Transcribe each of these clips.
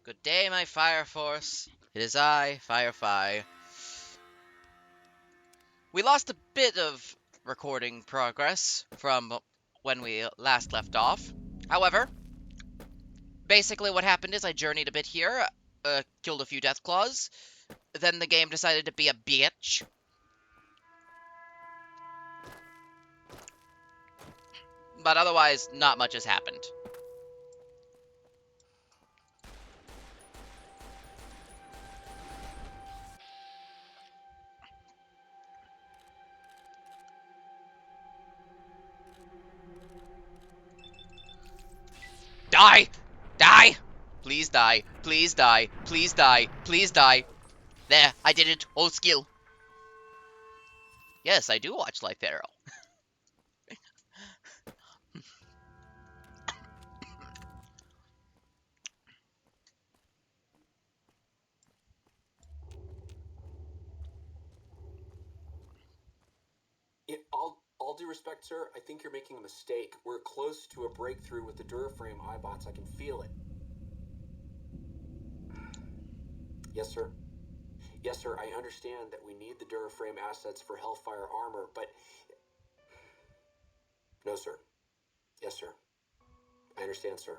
Good day, my Fire Force. It is I, Firefly. We lost a bit of recording progress from when we last left off. However, basically what happened is I journeyed a bit here, killed a few Deathclaws, then the game decided to be a bitch. But otherwise, not much has happened. Die! Die! Please die. Please die. Please die. Please die. There, I did it. Old skill. Yes, I do watch Life Arrow. All due respect, sir, I think you're making a mistake. We're close to a breakthrough with the Duraframe iBots. I can feel it. Yes, sir. Yes, sir, I understand that we need the Duraframe assets for Hellfire armor, but... No, sir. Yes, sir. I understand, sir.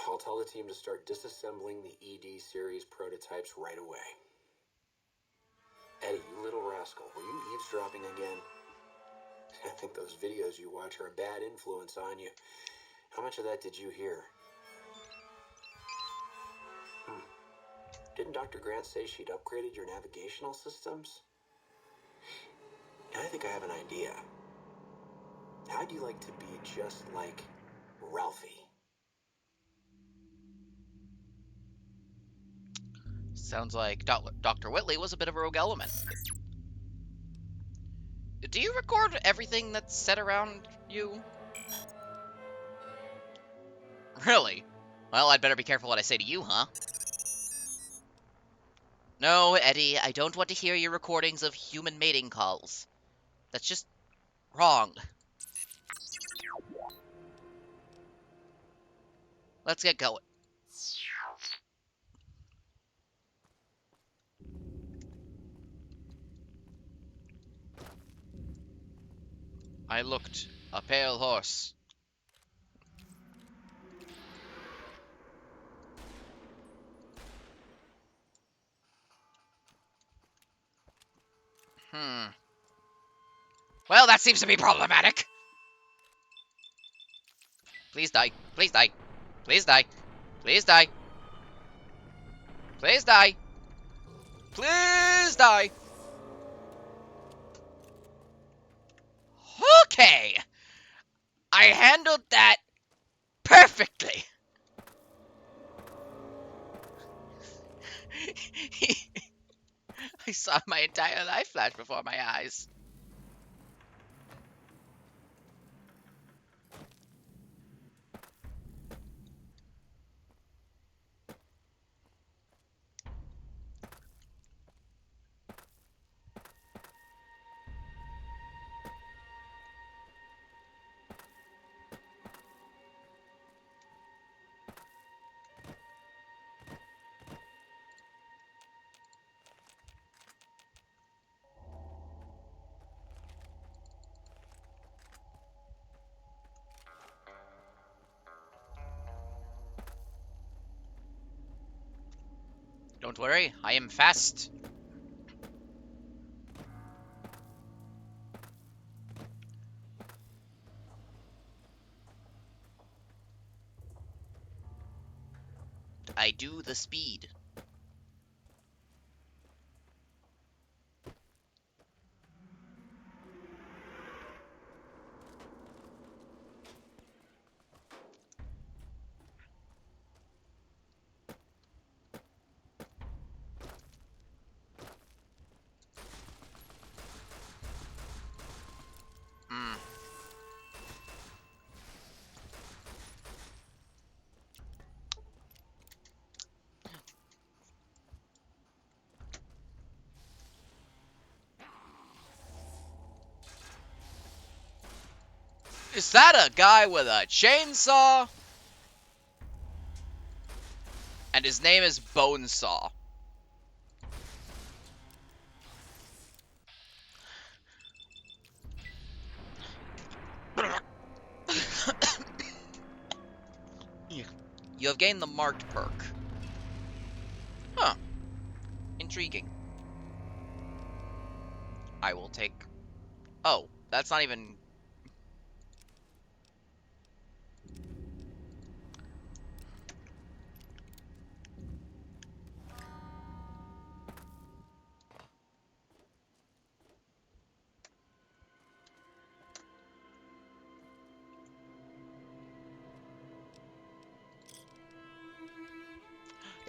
I'll tell the team to start disassembling the ED series prototypes right away. Eddie, you little rascal, were you eavesdropping again? I think those videos you watch are a bad influence on you. How much of that did you hear? Didn't Dr. Grant say she'd upgraded your navigational systems? I think I have an idea. How'd you like to be just like Ralphie? Sounds like Dr. Whitley was a bit of a rogue element. Do you record everything that's said around you? Really? Well, I'd better be careful what I say to you, huh? No, Eddie, I don't want to hear your recordings of human mating calls. That's just wrong. Let's get going. I looked. A pale horse. Well, that seems to be problematic. Please die. Please die. Please die. Please die. Please die. Please die. Okay. I handled that perfectly. I saw my entire life flash before my eyes. Don't worry, I am fast. I do the speed. Is that a guy with a chainsaw? And his name is Bonesaw. You have gained the marked perk. Huh. Intriguing. I will take... Oh, that's not even...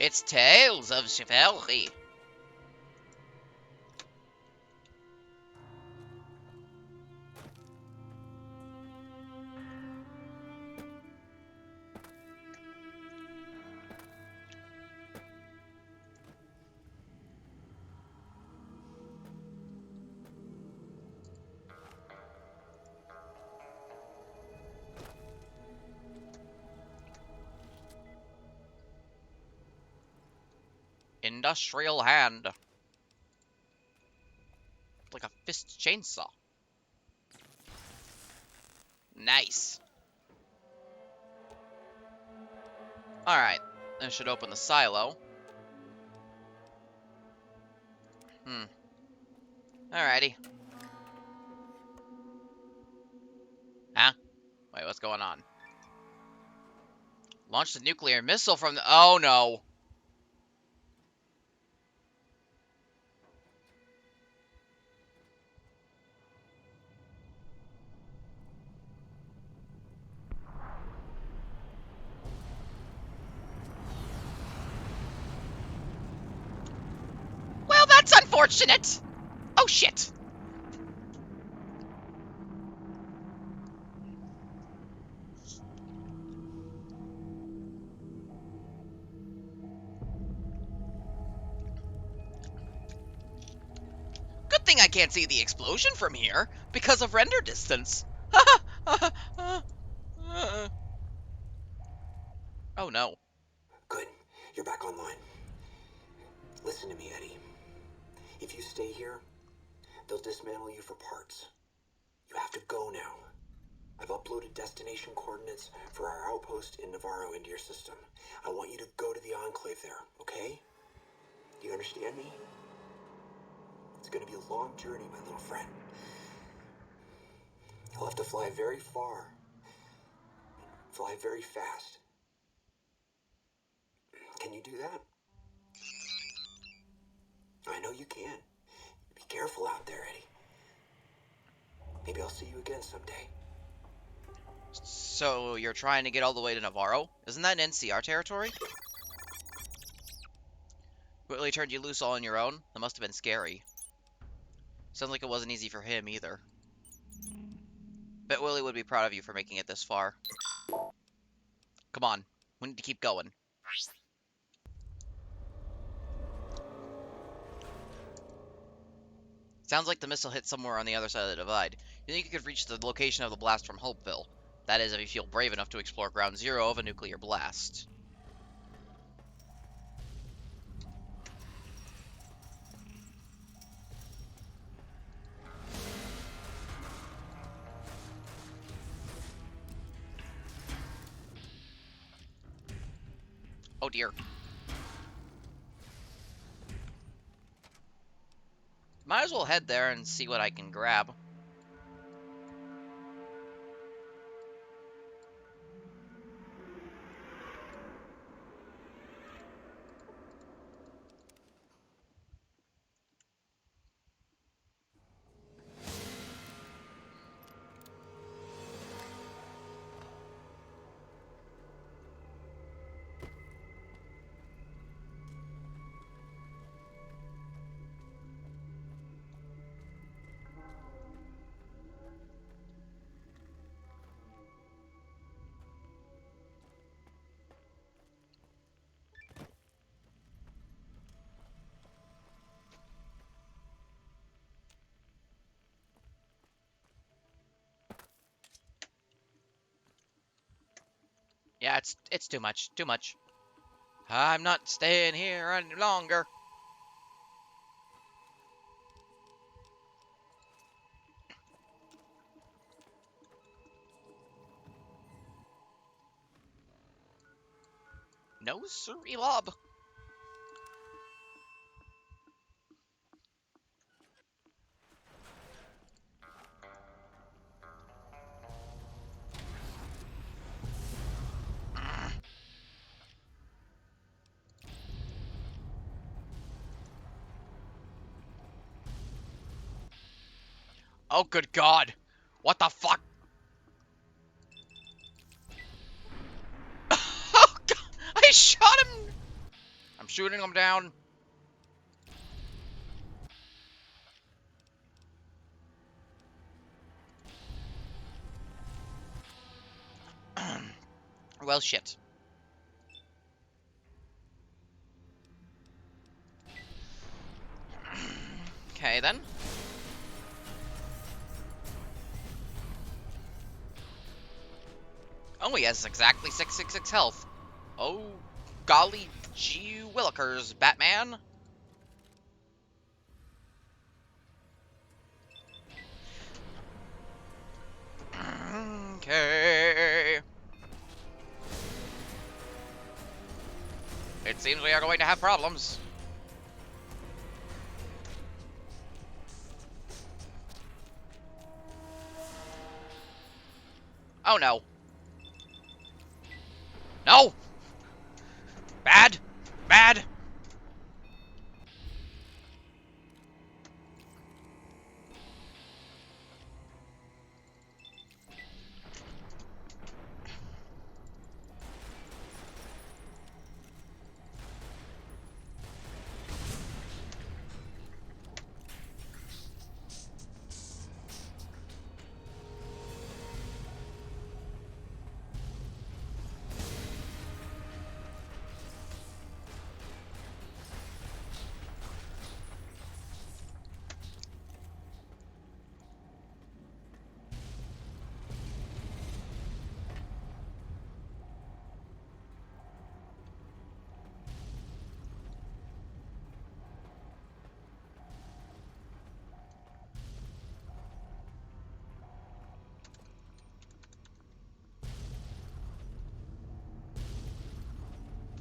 It's Tales of Chivalry. Industrial hand. Like a fist chainsaw. Nice. Alright. That should open the silo. Alrighty. Huh? Wait, what's going on? Launch the nuclear missile from the... Oh, no. Well, that's unfortunate. Oh, shit. Good thing I can't see the explosion from here because of render distance. Oh, no. Good. You're back online. Listen to me, Eddie. If you stay here, they'll dismantle you for parts. You have to go now. I've uploaded destination coordinates for our outpost in Navarro into your system. I want you to go to the Enclave there, okay? Do you understand me? It's gonna be a long journey, my little friend. You'll have to fly very far. Fly very fast. Can you do that? I know you can. Be careful out there, Eddie. Maybe I'll see you again someday. So, you're trying to get all the way to Navarro? Isn't that an NCR territory? Whitley turned you loose all on your own? That must have been scary. Sounds like it wasn't easy for him, either. Bet Willie would be proud of you for making it this far. Come on. We need to keep going. Sounds like the missile hit somewhere on the other side of the divide. You think you could reach the location of the blast from Hopeville? That is, if you feel brave enough to explore ground zero of a nuclear blast. Oh dear. Might as well head there and see what I can grab. Yeah, it's too much. Too much. I'm not staying here any longer. No, siree, Lob. Oh, good God. What the fuck? Oh, God. I shot him. I'm shooting him down. Well, shit. Okay, then. Oh, he has exactly 666 health. Oh, golly gee willikers, Batman. Okay. It seems we are going to have problems. Oh, no. No! Bad! Bad!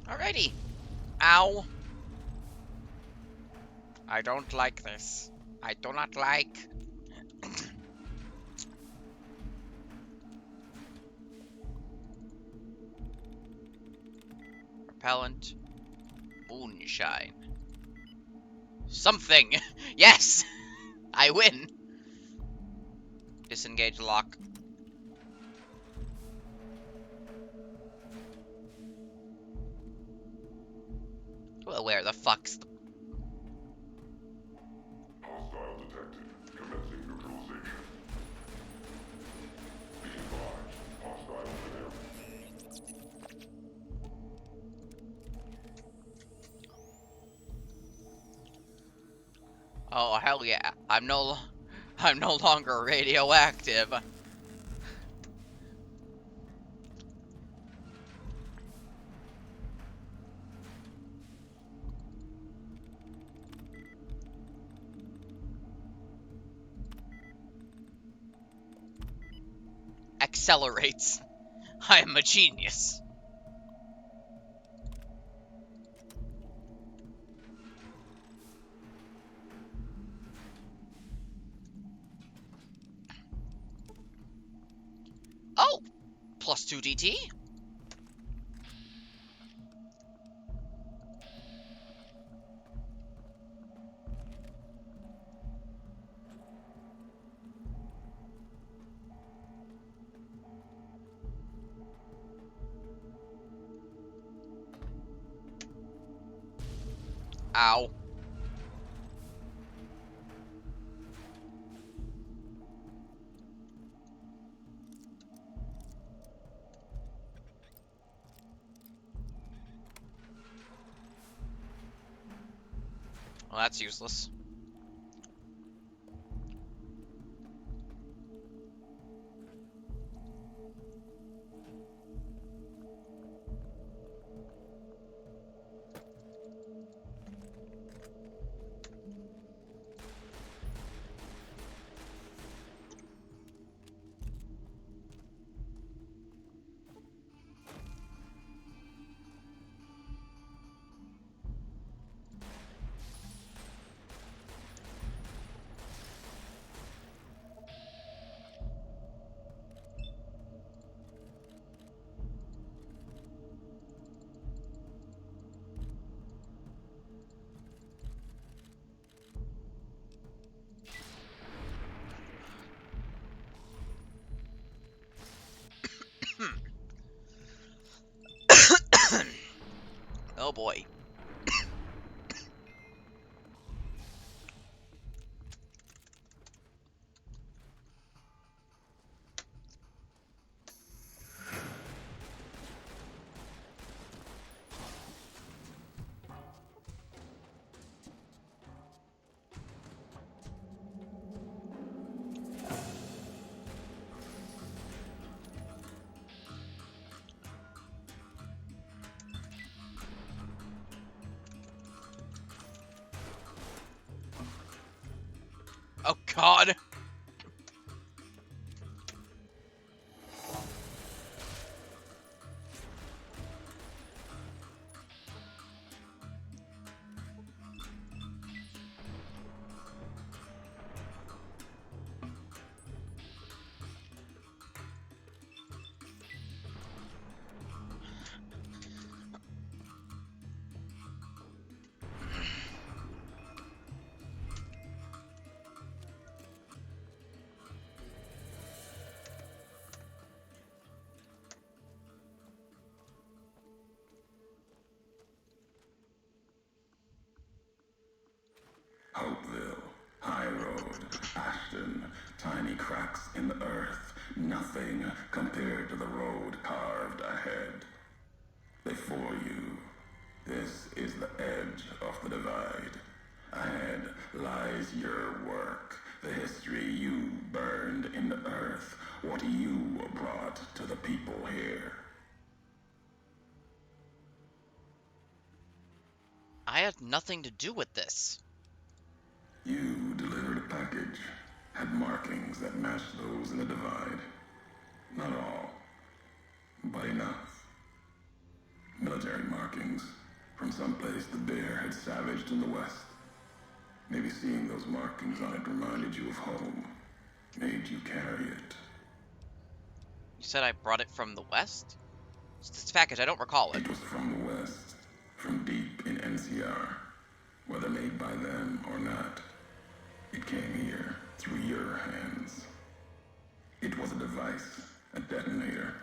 Alrighty. Ow. I don't like this. I do not like... Repellent. Moonshine. Something! Yes! I win! Disengage lock. Well, where the fuck's the... Hostile detected. Commencing neutralization. Be advised. Hostile in Oh, hell yeah. I'm no longer radioactive. Accelerates. I am a genius. Oh! Plus 2 DT? Ow. Well, that's useless. Oh boy. Oh god. Hopeville, High Road, Ashton, tiny cracks in the earth, nothing compared to the road carved ahead. Before you, this is the edge of the divide. Ahead lies your work, the history you burned in the earth, what you brought to the people here. I had nothing to do with this. You delivered a package, had markings that matched those in the divide. Not all, but enough. Military markings from someplace the bear had savaged in the west. Maybe seeing those markings on it reminded you of home, made you carry it. You said I brought it from the west? This package, I don't recall it. It was from the west, from deep in NCR, whether made by them or not. It came here through your hands. It was a device, a detonator,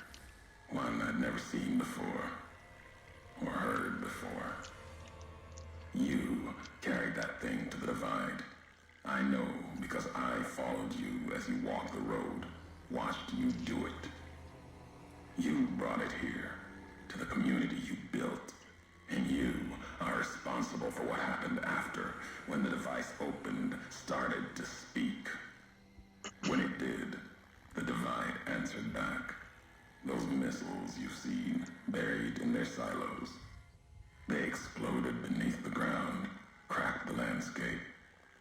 one I'd never seen before, or heard before. You carried that thing to the divide. I know because I followed you as you walked the road, watched you do it. You brought it here, to the community you built, and you are responsible for what happened after, when the device opened, started to speak. When it did, the divide answered back. Those missiles you've seen, buried in their silos. They exploded beneath the ground, cracked the landscape.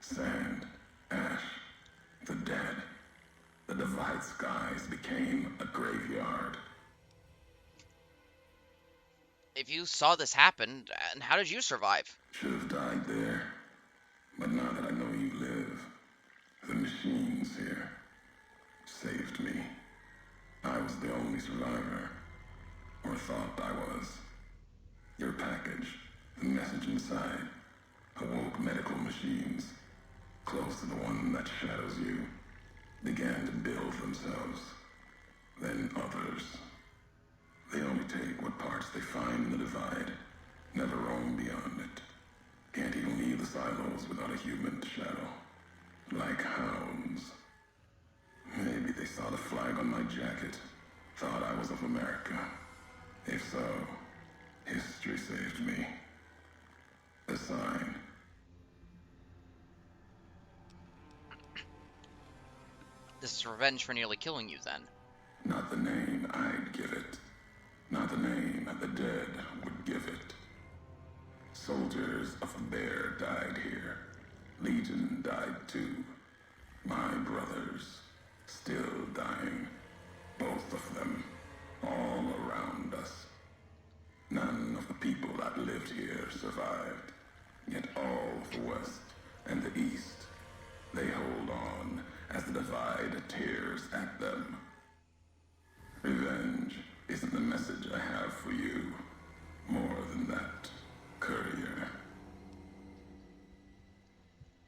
Sand, ash, the dead. The divide skies became a graveyard. If you saw this happen, and how did you survive? Should have died there. But now that I know you live, the machines here saved me. I was the only survivor, or thought I was. Your package, the message inside, awoke medical machines, close to the one that shadows you, began to build themselves. Then others. They only take what parts they find in the divide, never roam beyond it. Can't even leave the silos without a human to shadow. Like hounds. Maybe they saw the flag on my jacket, thought I was of America. If so, history saved me. A sign. This is revenge for nearly killing you, then. Not the name I'd give it. Not the name the dead would give it. Soldiers of a bear died here. Legion died too. My brothers, still dying. Both of them, all around us. None of the people that lived here survived. Yet all of the West and the East, they hold on as the divide tears at them. Revenge isn't the message I have for you. More than that, courier.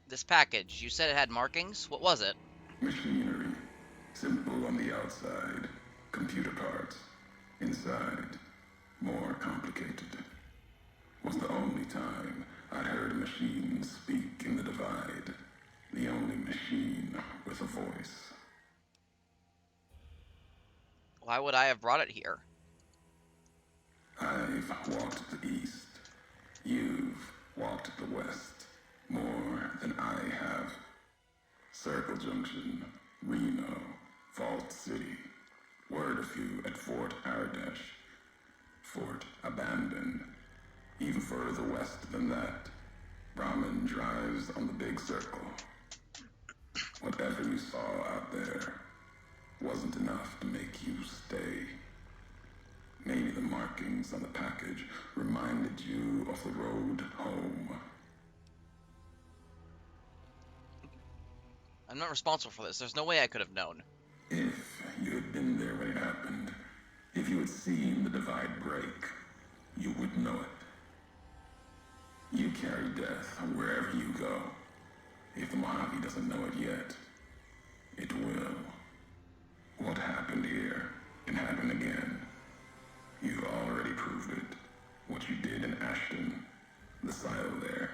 This package, you said it had markings? What was it? Machinery. Simple on the outside. Computer parts. Inside, more complicated. was the only time I'd heard a machine speak in the Divide. The only machine with a voice. Why would I have brought it here? I've walked the east. You've walked the west. More than I have. Circle Junction, Reno, Vault City. Word a few at Fort Ardash. Fort abandoned. Even further west than that. Brahmin drives on the big circle. Whatever you saw out there wasn't enough to make you stay. Maybe the markings on the package reminded you of the road home. I'm not responsible for this. There's no way I could have known. If you had been there when it happened, if you had seen the Divide break, you would know it. You carry death wherever you go. If the Mojave doesn't know it yet, it will. What happened here can happen again. You've already proved it. What you did in Ashton, the silo there.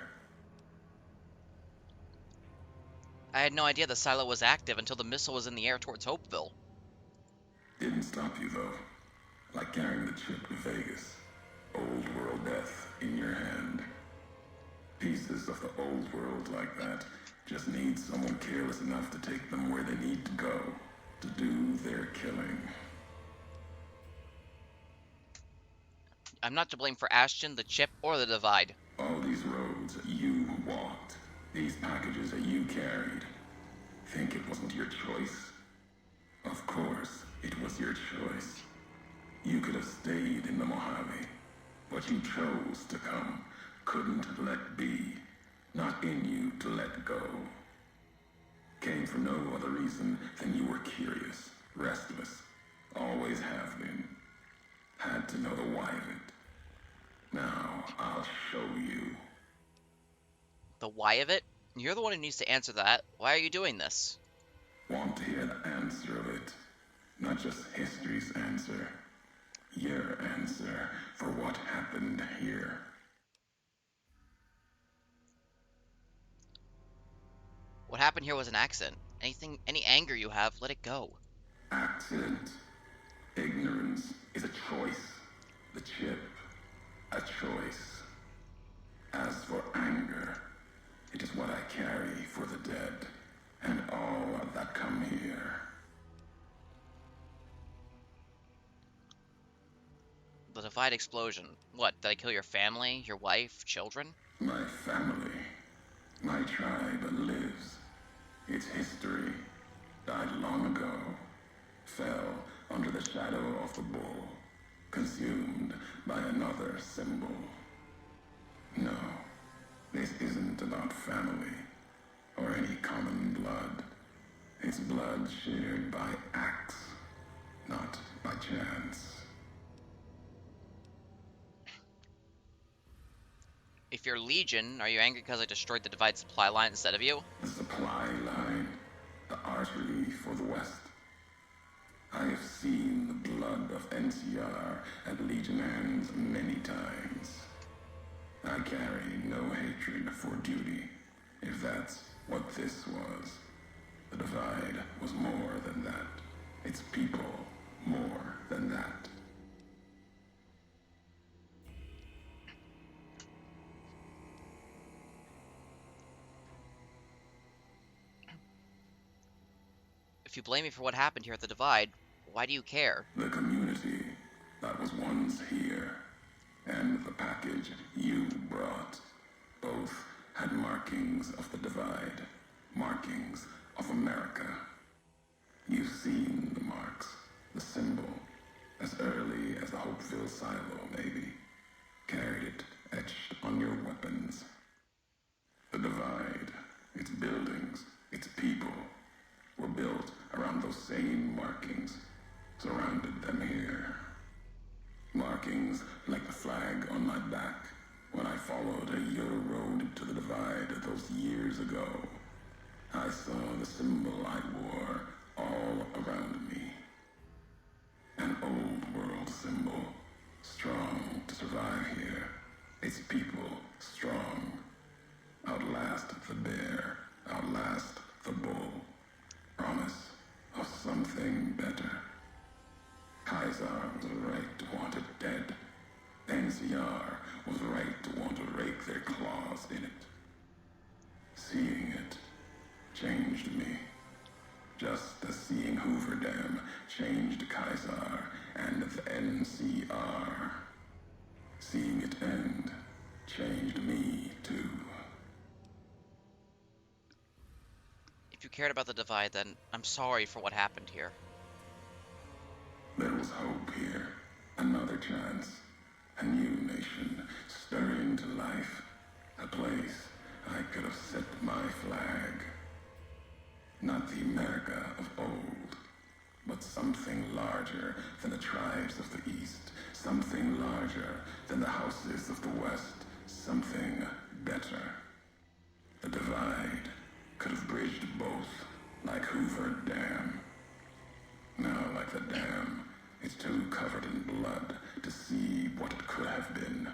I had no idea the silo was active until the missile was in the air towards Hopeville. Didn't stop you though. Like carrying the chip to Vegas. Old world death in your hand. Pieces of the old world like that just need someone careless enough to take them where they need to go. To do their killing. I'm not to blame for Ashton, the chip, or the Divide. All these roads you walked. These packages that you carried. Think it wasn't your choice? Of course, it was your choice. You could have stayed in the Mojave, but you chose to come. Couldn't let be. Not in you to let go. Came for no other reason than you were curious, restless, always have been. Had to know the why of it. Now, I'll show you. The why of it? You're the one who needs to answer that. Why are you doing this? Want to hear the answer of it? Not just history's answer. Your answer for what happened here. What happened here was an accident. Any anger you have, let it go. Accident. Ignorance is a choice. The chip, a choice. As for anger, it is what I carry for the dead, and all that come here. The Divide explosion. What, did I kill your family, your wife, children? My family, my tribe lives. Its history died long ago, fell under the shadow of the bull, consumed by another symbol. No, this isn't about family or any common blood. It's blood shared by acts, not by chance. If you're Legion, are you angry because I destroyed the Divide supply line instead of you? The supply line, the artery for the West. I have seen the blood of NCR at Legion hands many times. I carry no hatred for duty, if that's what this was. The Divide was more than that. Its people more than that. If you blame me for what happened here at the Divide, why do you care? The community that was once here, and the package you brought, both had markings of the Divide, markings of America. You've seen the marks, the symbol, as early as the Hopeville silo, maybe. Carried it etched on your weapons. The Divide, its buildings, its people, were built around those same markings, surrounded them here. Markings like the flag on my back when I followed your road to the Divide those years ago. I saw the symbol I wore all around me. An old world symbol, strong to survive here. Its people Caesar was right to want it dead. NCR was right to want to rake their claws in it. Seeing it changed me. Just as seeing Hoover Dam changed Caesar and the NCR. Seeing it end changed me too. If you cared about the Divide, then I'm sorry for what happened here. There was hope here. Another chance. A new nation stirring to life. A place I could have set my flag. Not the America of old, but something larger than the tribes of the East. Something larger than the houses of the West. Something better. The Divide could have bridged both, like Hoover Dam. Now, like the dam, it's too covered in blood to see what it could have been.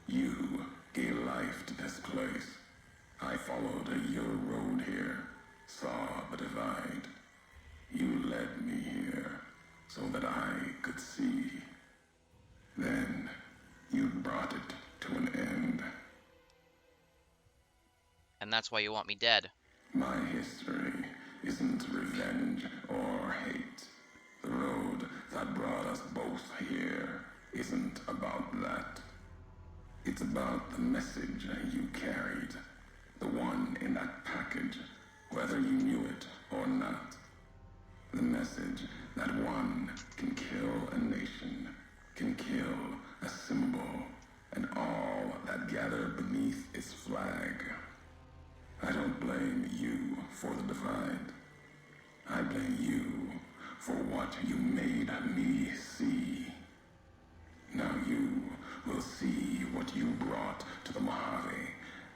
You gave life to this place. I followed your road here, saw the Divide. You led me here so that I could see. Then you brought it to an end. And that's why you want me dead. My history isn't revenge or hate. The road that brought us both here isn't about that. It's about the message you carried. The one in that package, whether you knew it or not. The message that one can kill a nation, can kill a symbol, and all that gather beneath its flag. I don't blame you for the Divide. I blame you for what you made me see. Now you will see what you brought to the Mojave,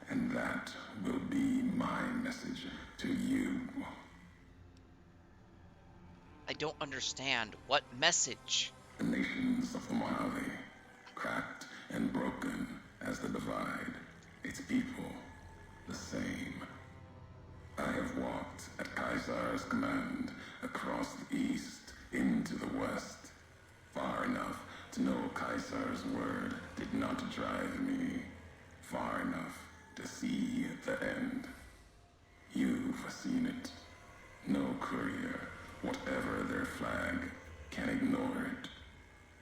and that will be my message to you. I don't understand. What message? The nations of the Mojave, cracked and broken as the Divide, its people the same. I have walked at Caesar's command across the east into the west, far enough to know Caesar's word did not drive me, far enough to see the end. You've seen it. No courier, whatever their flag, can ignore it.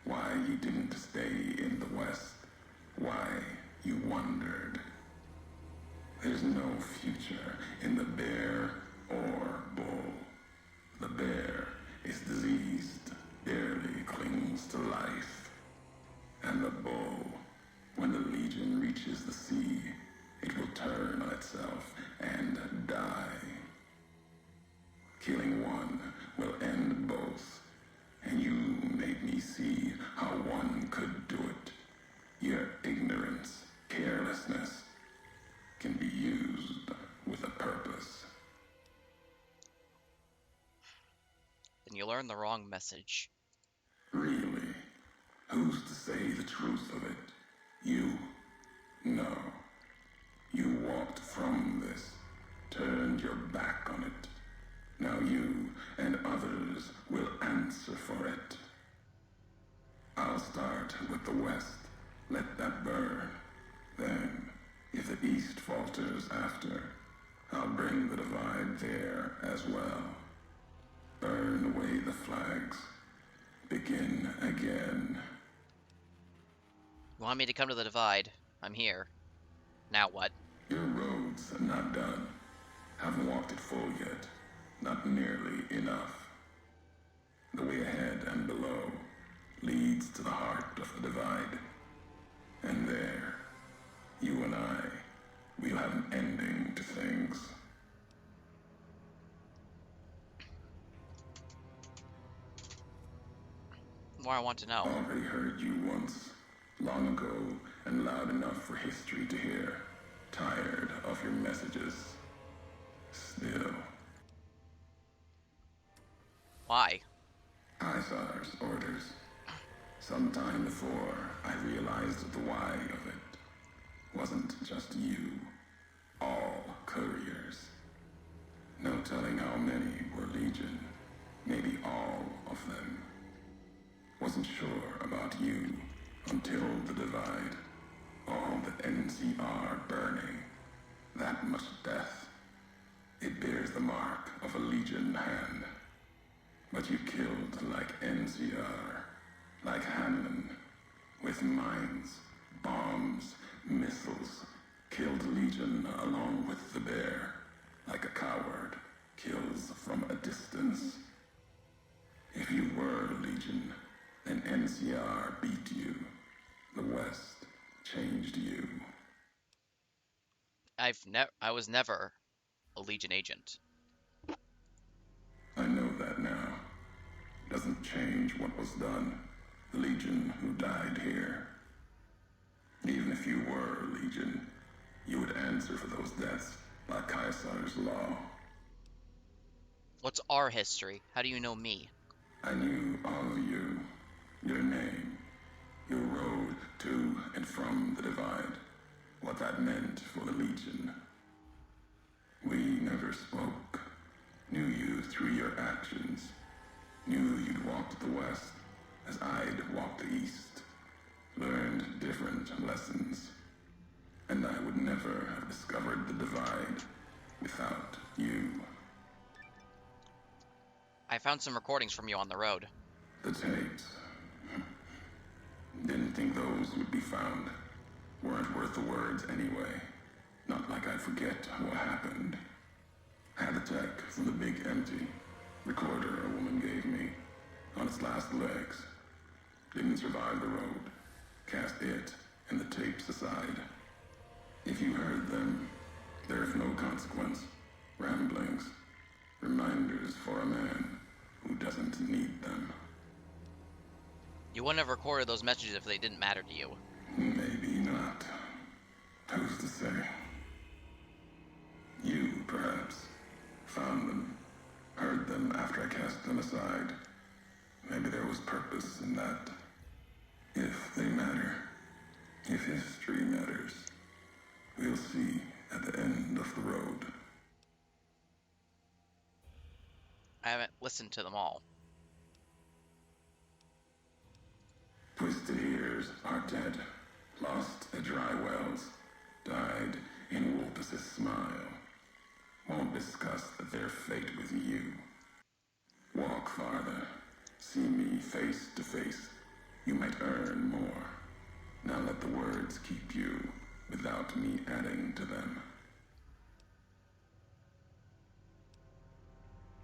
Why you didn't stay in the west, why you wandered. There's no future in the bear or bull. The bear is diseased, barely clings to life. And the bull, when the legion reaches the sea, it will turn on itself and die. Killing one will end both, and you made me see how one could do it. Your ignorance, carelessness, can be used with a purpose. Then you learned the wrong message. Really? Who's to say the truth of it? You? No. You walked from this, turned your back on it. Now you and others will answer for it. I'll start with the West. Let that burn. Then, if the East falters after, I'll bring the Divide there as well. Burn away the flags. Begin again. You want me to come to the Divide? I'm here. Now what? Your road's not done. Haven't walked it full yet. Not nearly enough. The way ahead and below leads to the heart of the Divide. And there, you and I, we'll have an ending to things. More I want to know. Already heard you once, long ago, and loud enough for history to hear. Tired of your messages. Still, Why? Caesar's orders. Sometime before I realized the why of it. Wasn't just you. All couriers. No telling how many were Legion. Maybe all of them. wasn't sure about you until the divide. All the NCR burning. That much death. It bears the mark of a Legion hand. But you killed like NCR, like Hanlon, with mines, bombs, missiles. Killed Legion along with the bear, like a coward kills from a distance. If you were Legion, then NCR beat you. The West changed you. I was never a Legion agent. I know that now. Doesn't change what was done. The Legion who died here. Even if you were Legion, you would answer for those deaths by Caesar's law. What's our history? How do you know me? I knew all of you. Your name. Your road to and from the divide. What that meant for the Legion. We never spoke. Knew you through your actions. Knew you'd walked the West as I'd walked the East. Learned different lessons. And I would never have discovered the divide without you. I found some recordings from you on the road. The tapes. Didn't think those would be found. Weren't worth the words anyway. Not like I'd forget what happened. Had the tech from the big empty recorder a woman gave me on its last legs. Didn't survive the road. Cast it and the tapes aside. If you heard them, there's no consequence. Ramblings. Reminders for a man who doesn't need them. You wouldn't have recorded those messages if they didn't matter to you. Maybe not. Who's to say? You, perhaps, found them, heard them after I cast them aside. Maybe there was purpose in that. If they matter, if history matters, we'll see at the end of the road. I haven't listened to them all. Twisted ears are dead, lost at dry wells, died in Wolpus's smile. Won't discuss their fate with you. Walk farther, see me face to face. You might earn more. Now let the words keep you without me adding to them.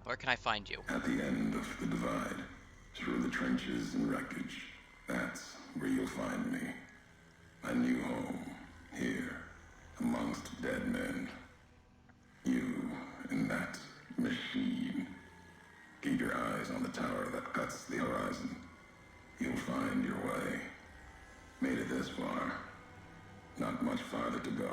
Where can I find you? At the end of the divide, through the trenches and wreckage, that's where you'll find me. My new home, here, amongst dead men. You and that machine. Keep your eyes on the tower that cuts the horizon. You'll find your way. Made it this far. Not much farther to go.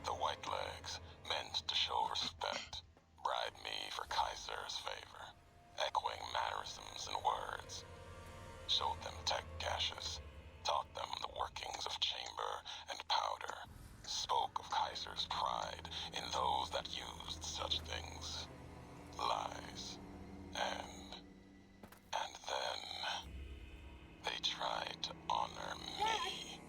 The white legs, meant to show respect, bribed me for Kaiser's favor, echoing mannerisms and words. Showed them tech caches, taught them the workings of chamber and powder, spoke of Kaiser's pride in those that used such things. Lies. And then they tried to honor me,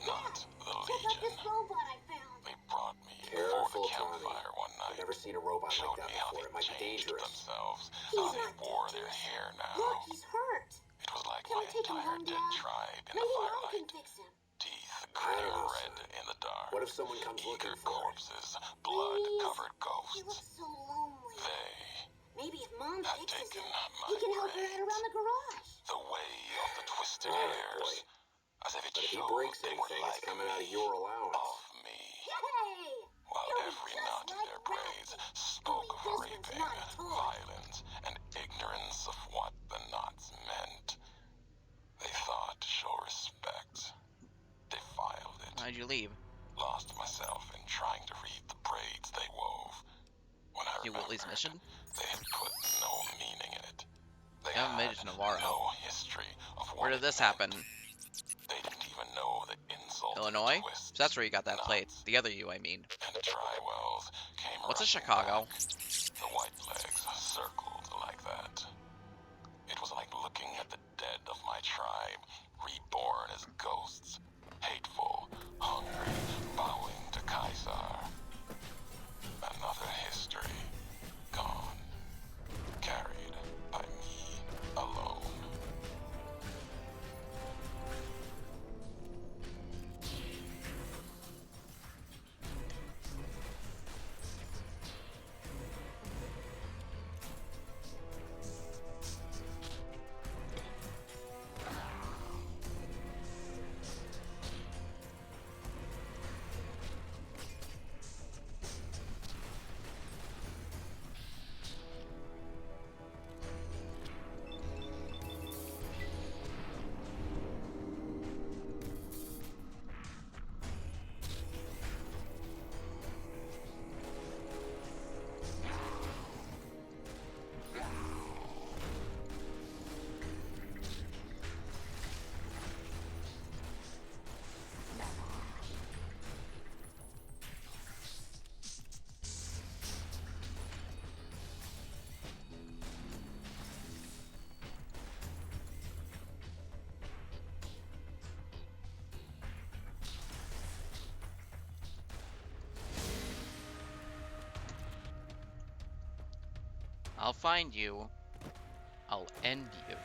not the Legion. Robot I found. They brought me before Careful, the campfire Tommy. one night. I've never seen a robot Showed like that me how before. they It might be changed dangerous. themselves, He's how they not wore their dangerous. hair now. Look, he's hurt. It was like Can my we take him entire home, dead Dad? tribe in Maybe the Mom can firelight. fix him. Teeth I gritting don't know, red son. in the dark. What if someone comes looking Eager for him? corpses, blood-covered He ghosts. looks so lonely. They, Maybe if Mom have fixes taken him, my he can help her brains. out around the garage. the way of the twisted All right, hairs. boy. As if it But if he showed breaks they were anything, it's like coming out of me, your allowance. of me. Hey! While You'll be every just knot in like their braids Ralphie. spoke of Only this one's raping, not a toy. violence, and ignorance of what the knots meant. They thought to show respect. Defiled it. Why'd you leave? Lost myself in trying to read the braids they wove. When I Do Whitley's remembered, mission? they had put no meaning in it. They You haven't made it had to Navarro. no history of what Where did it this meant. happen? They didn't even know the insult Illinois? and twists, So that's where you got that plate. knots, The other you, I mean. and dry wells came What's in rushing Chicago? back. The white legs circled like that. It was like looking at the dead of my tribe, reborn as ghosts, hateful, hungry, bowing to Caesar. Another history, gone, carried by me alone. I'll find you. I'll end you.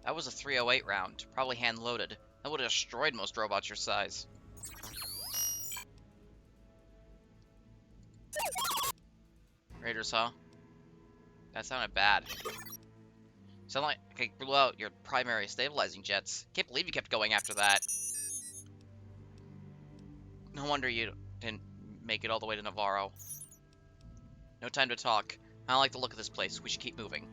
That was a 308 round, probably hand-loaded. That would have destroyed most robots your size. Raiders, huh? That sounded bad. Sound like I blew out your primary stabilizing jets. Can't believe you kept going after that. No wonder you didn't make it all the way to Navarro. No time to talk. I don't like the look of this place. We should keep moving.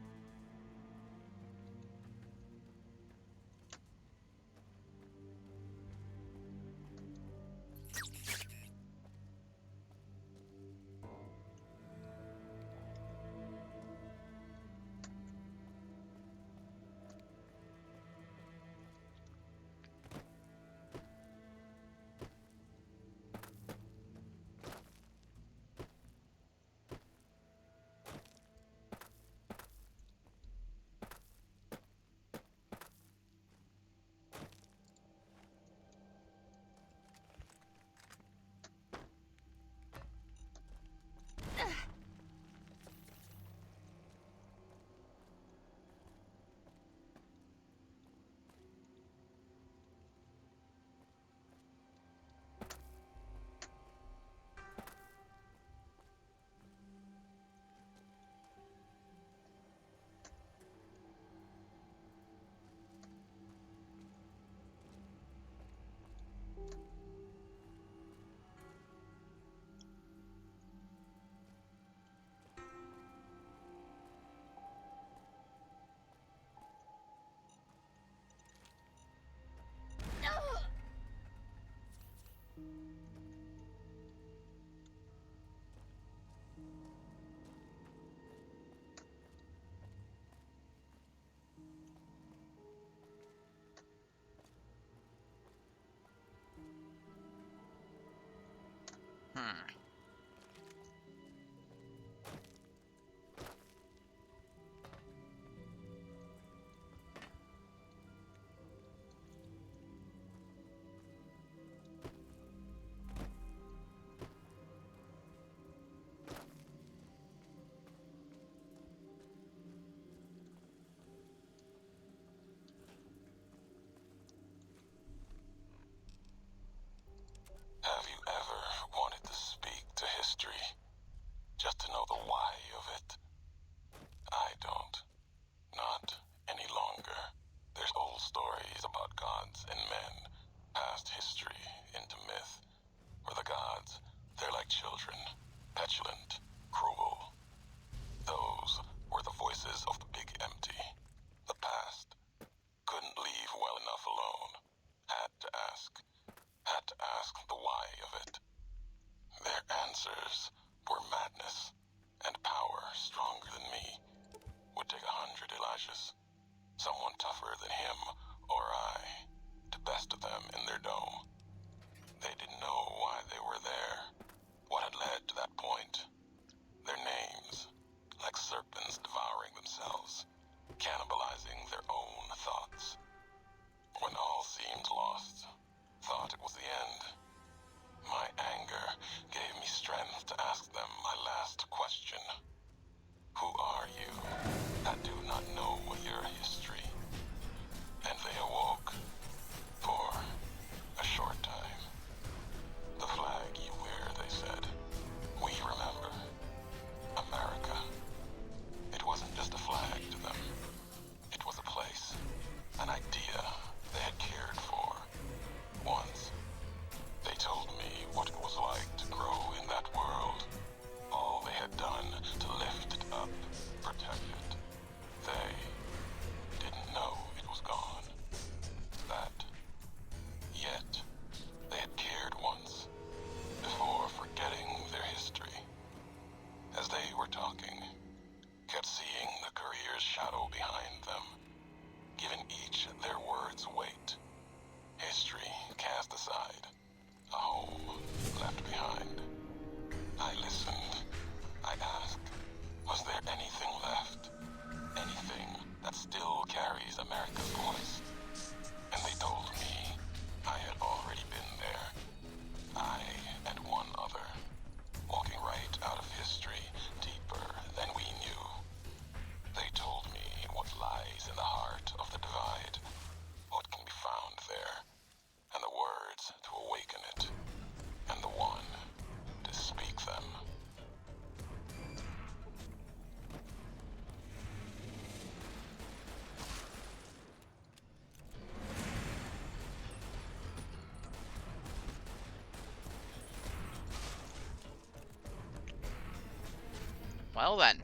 Well then.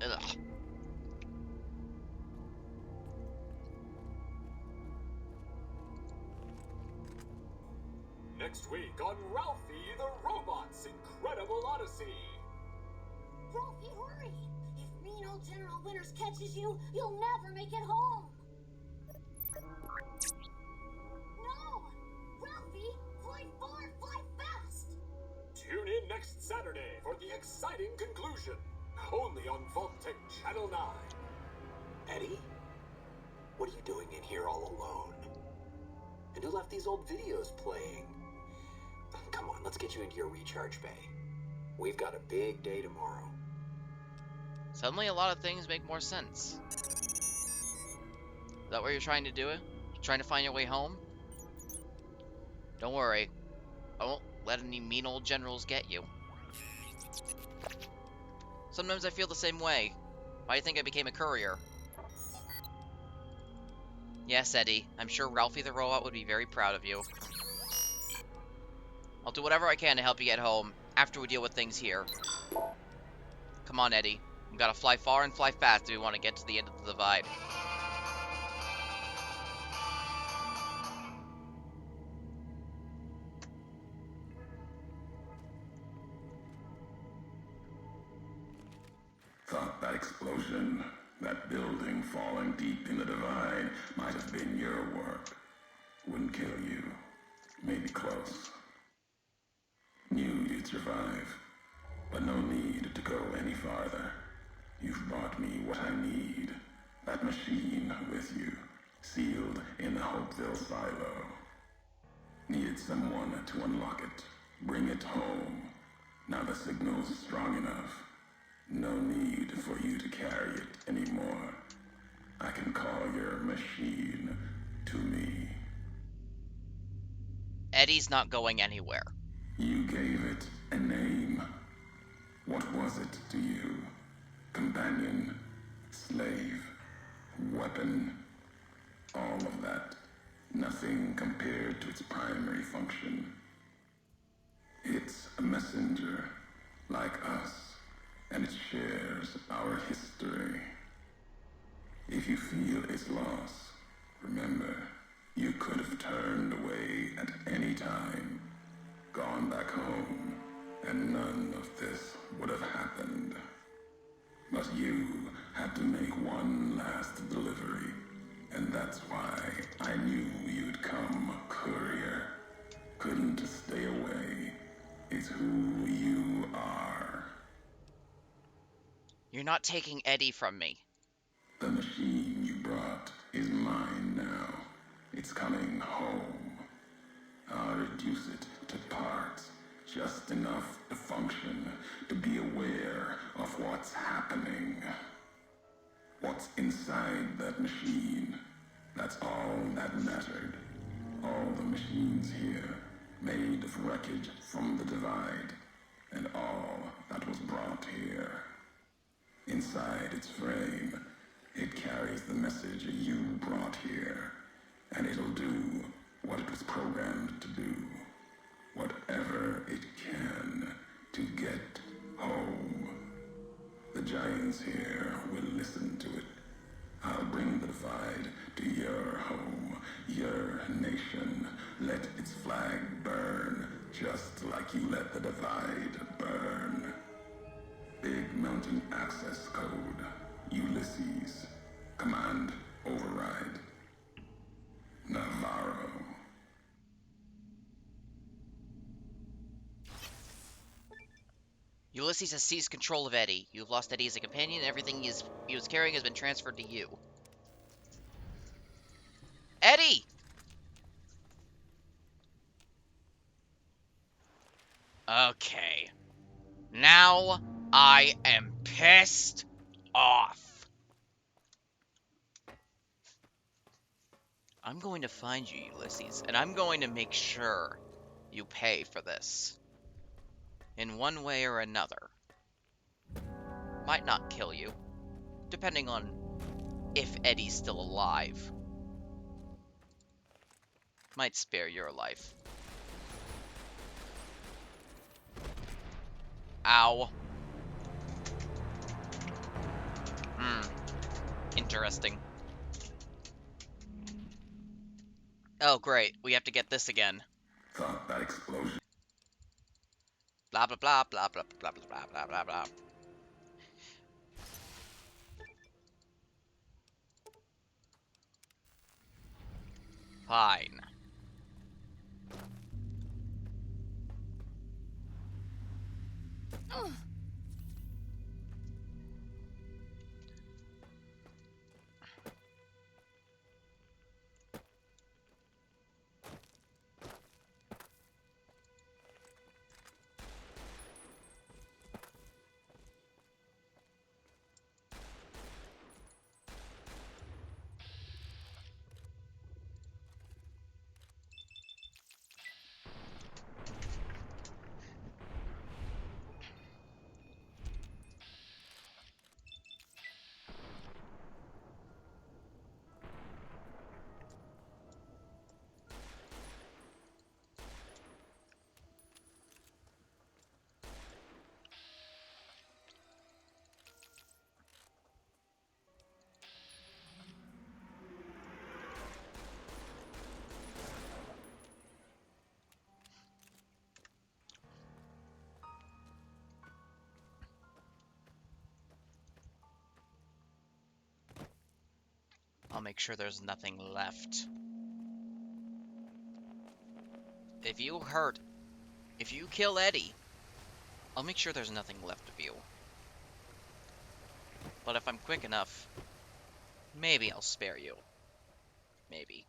Ugh. Next week on Ralphie the Robot's Incredible Odyssey. Ralphie, hurry! If mean old General Winters catches you, you'll never make it home. No! Ralphie, fly far, fly fast! Tune in next Saturday for the exciting conclusion. Only on Vault-Tec Channel 9. Eddie? What are you doing in here all alone? And who left these old videos playing? Come on, let's get you into your recharge bay. We've got a big day tomorrow. Suddenly a lot of things make more sense. Is that what you're trying to do? Trying to find your way home? Don't worry. I won't let any mean old generals get you. Sometimes I feel the same way. Why do you think I became a courier? Yes, Eddie. I'm sure Ralphie the Robot would be very proud of you. I'll do whatever I can to help you get home, after we deal with things here. Come on, Eddie. We've got to fly far and fly fast if we want to get to the end of the divide. Thought that explosion, that building falling deep in the divide, might have been your work. Wouldn't kill you. Maybe close. Knew you'd survive. But no need to go any farther. You've brought me what I need. That machine with you, sealed in the Hopeville silo. Needed someone to unlock it, bring it home. Now the signal's strong enough. No need for you to carry it anymore. I can call your machine to me. Eddie's not going anywhere. You gave it a name. What was it to you? Companion, slave, weapon, all of that. Nothing compared to its primary function. It's a messenger, like us, and it shares our history. If you feel its loss, remember, you could have turned away at any time, gone back home, and none of this would have happened. But you had to make one last delivery, and that's why I knew you'd come, courier. Couldn't stay away. It's who you are. You're not taking Eddie from me. The machine you brought is mine now. It's coming home. I'll reduce it to parts, just enough to function, to be aware of what's happening. What's inside that machine, that's all that mattered. All the machines here, made of wreckage from the divide, and all that was brought here. Inside its frame, it carries the message you brought here, and it'll do what it was programmed to do. Whatever it can to get home. The giants here will listen to it. I'll bring the divide to your home, your nation. Let its flag burn, just like you let the divide burn. Big Mountain Access Code, Ulysses. Command override. Navarro. Ulysses has seized control of Eddie. You've lost Eddie as a companion, and everything he was carrying has been transferred to you. Eddie! Okay. Now I am pissed off. I'm going to find you, Ulysses, and I'm going to make sure you pay for this. In one way or another. Might not kill you, depending on if Eddie's still alive. Might spare your life. Ow. Interesting. Oh, great. We have to get this again. Thought that explosion. Blah, blah, blah, blah, blah, blah, blah, blah, blah, blah, blah. Fine. I'll make sure there's nothing left. If you kill Eddie, I'll make sure there's nothing left of you. But if I'm quick enough, maybe I'll spare you. Maybe.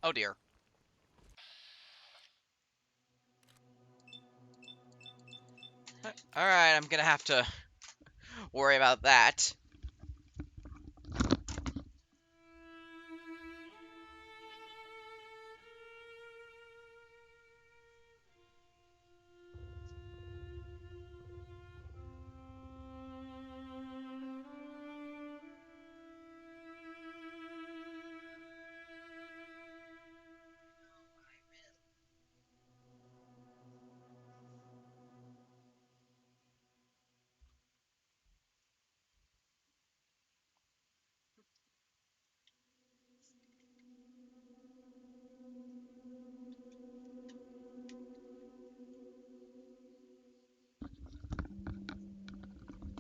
Oh dear. Alright, I'm gonna have to worry about that.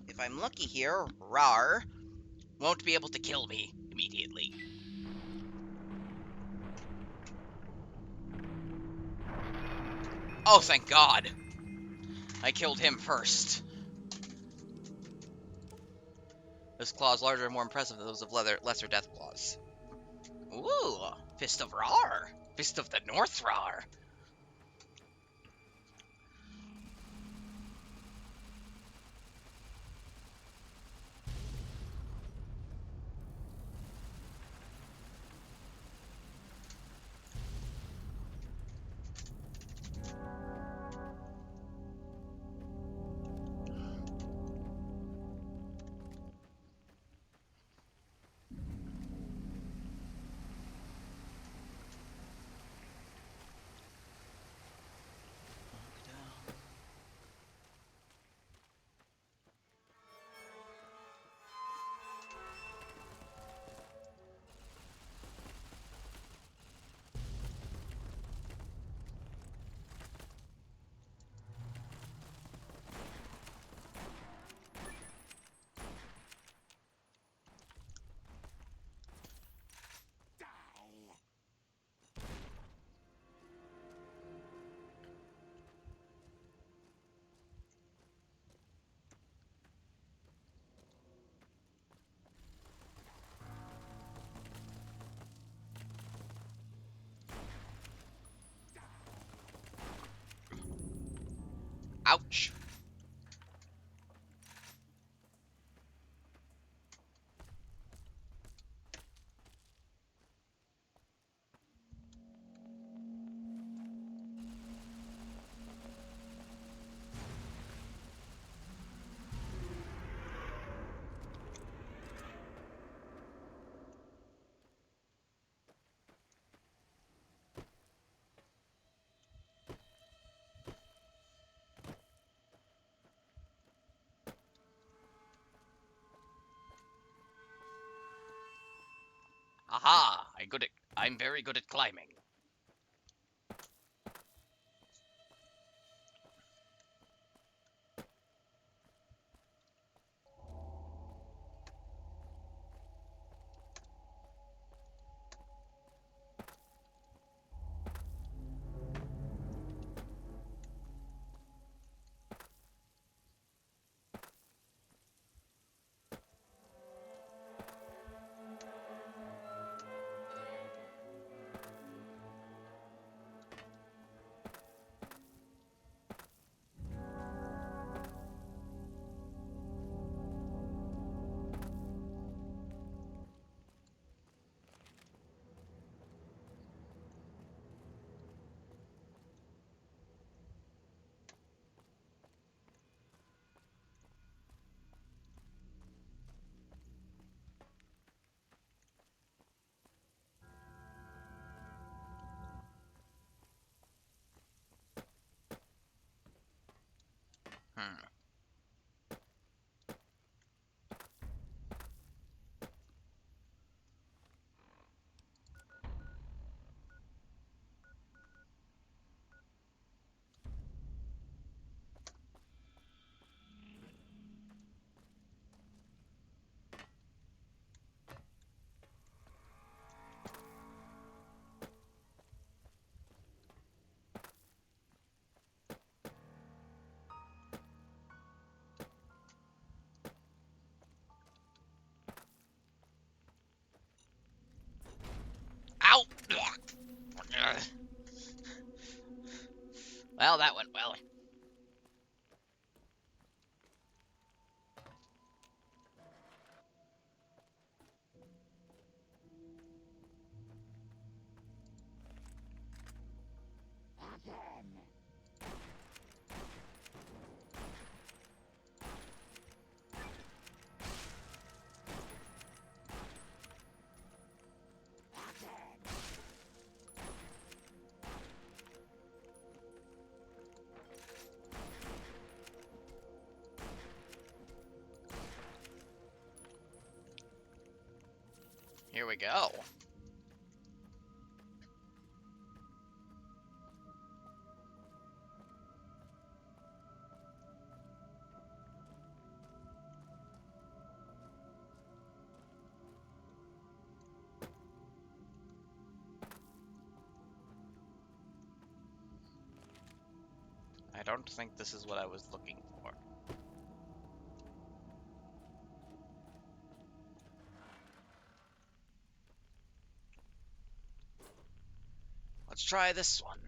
If I'm lucky here, Rar won't be able to kill me immediately. Oh, thank God. I killed him first. This claw is larger and more impressive than those of lesser death claws. Ooh, Fist of Rar. Fist of the North Rar. Ouch. Aha! I'm very good at climbing. Hmm. Ow! Well, that went well. Here we go. I don't think this is what I was looking for. Let's try this one.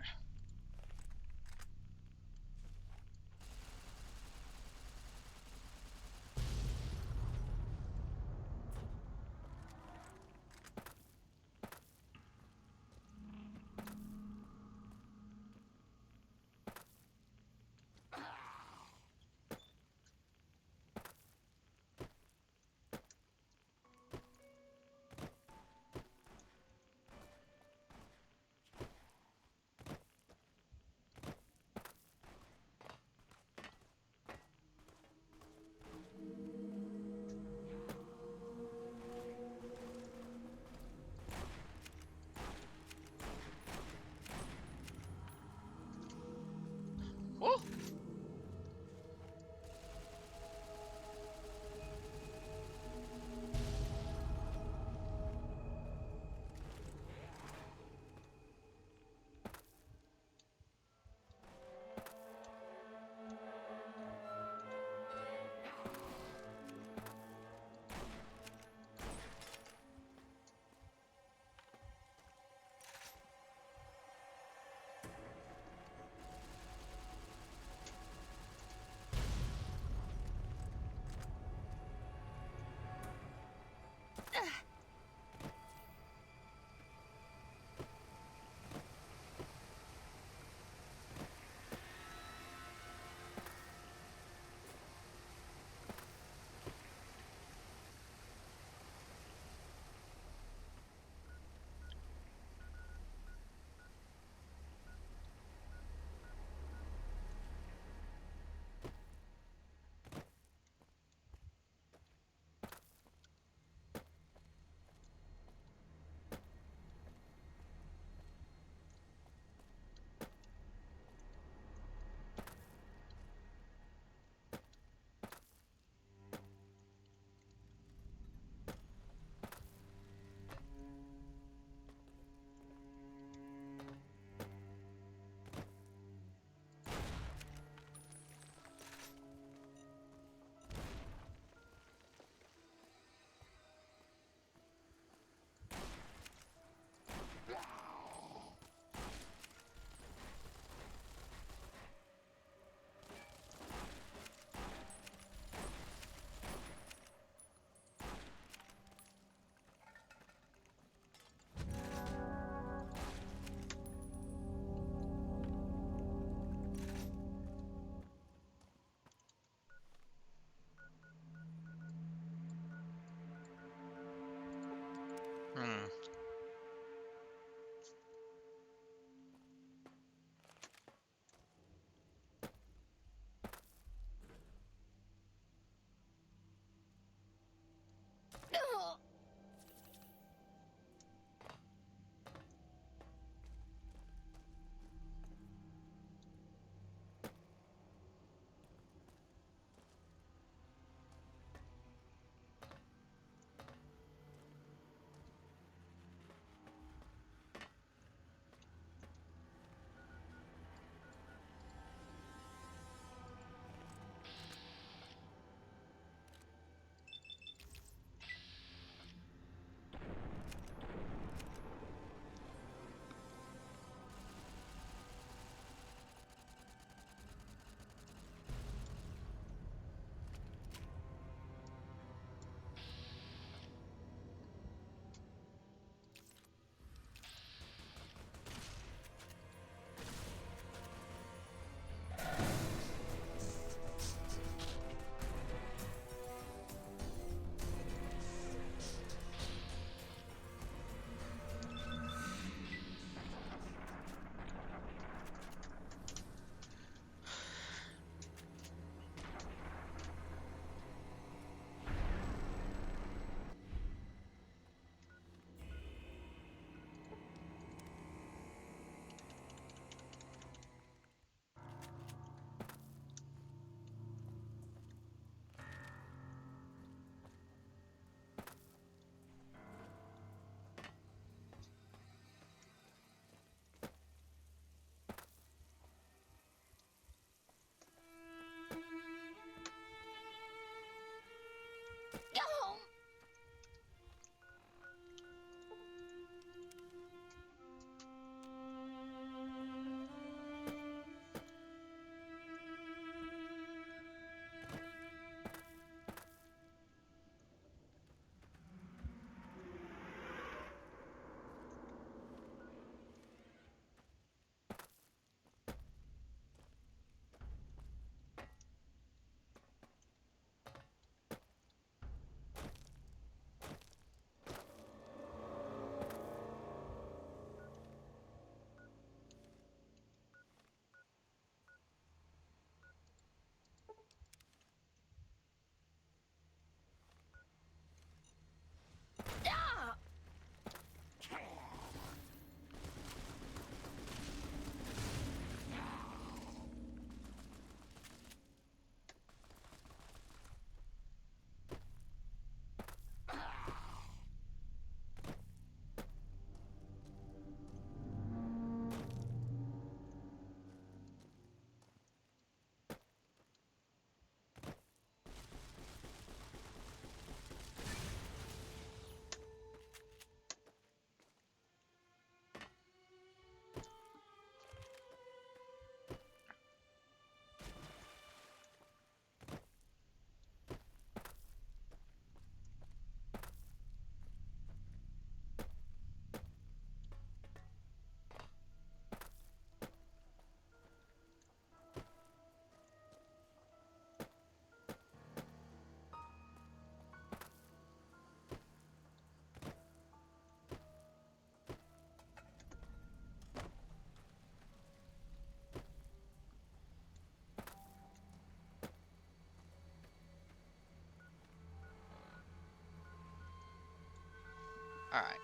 Alright.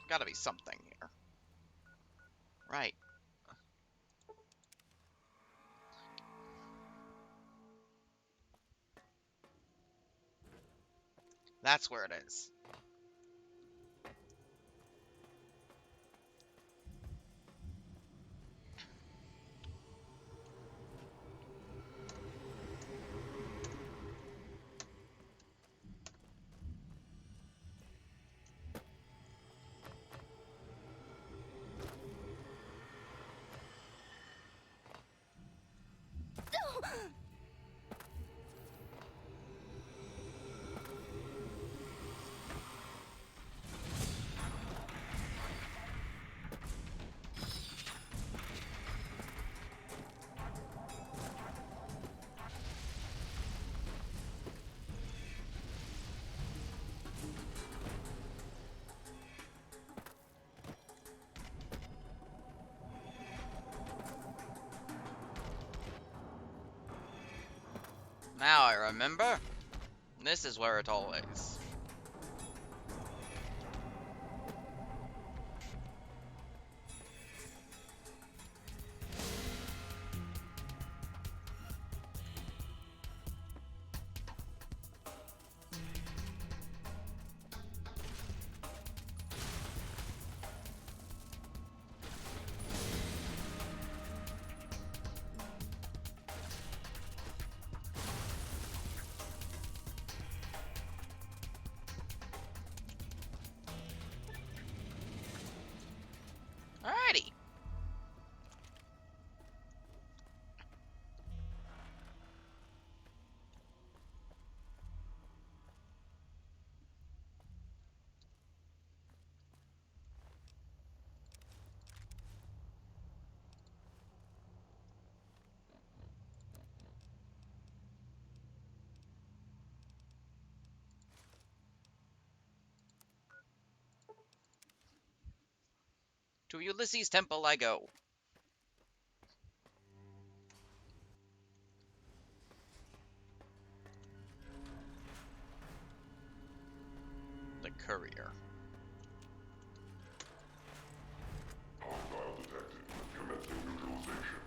Gotta be something here. Right. That's where it is. Now I remember. This is where it always. Alrighty. To Ulysses' temple I go. The courier. Hostile detected. Commencing neutralization.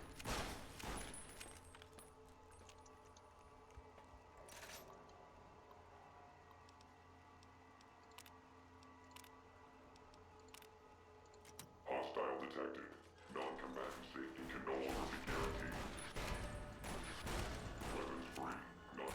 Hostile detected. Non-combatant safety can no longer be guaranteed. Weapons free. None.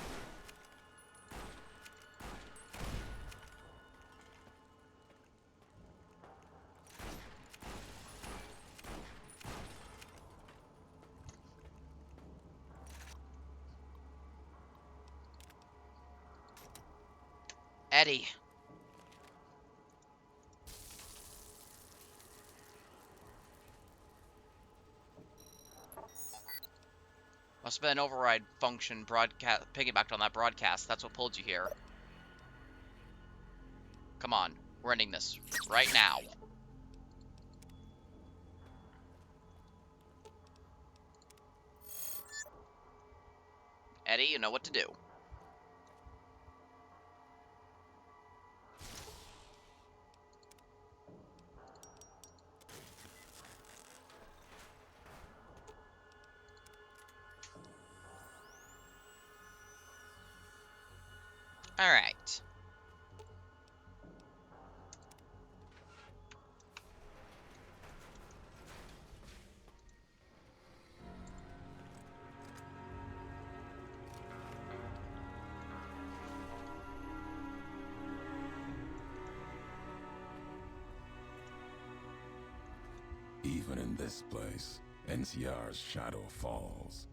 Eddie. Must have been an override function broadcast piggybacked on that broadcast. That's what pulled you here. Come on, we're ending this right now. Eddie, you know what to do. Alright. Even in this place, NCR's shadow falls.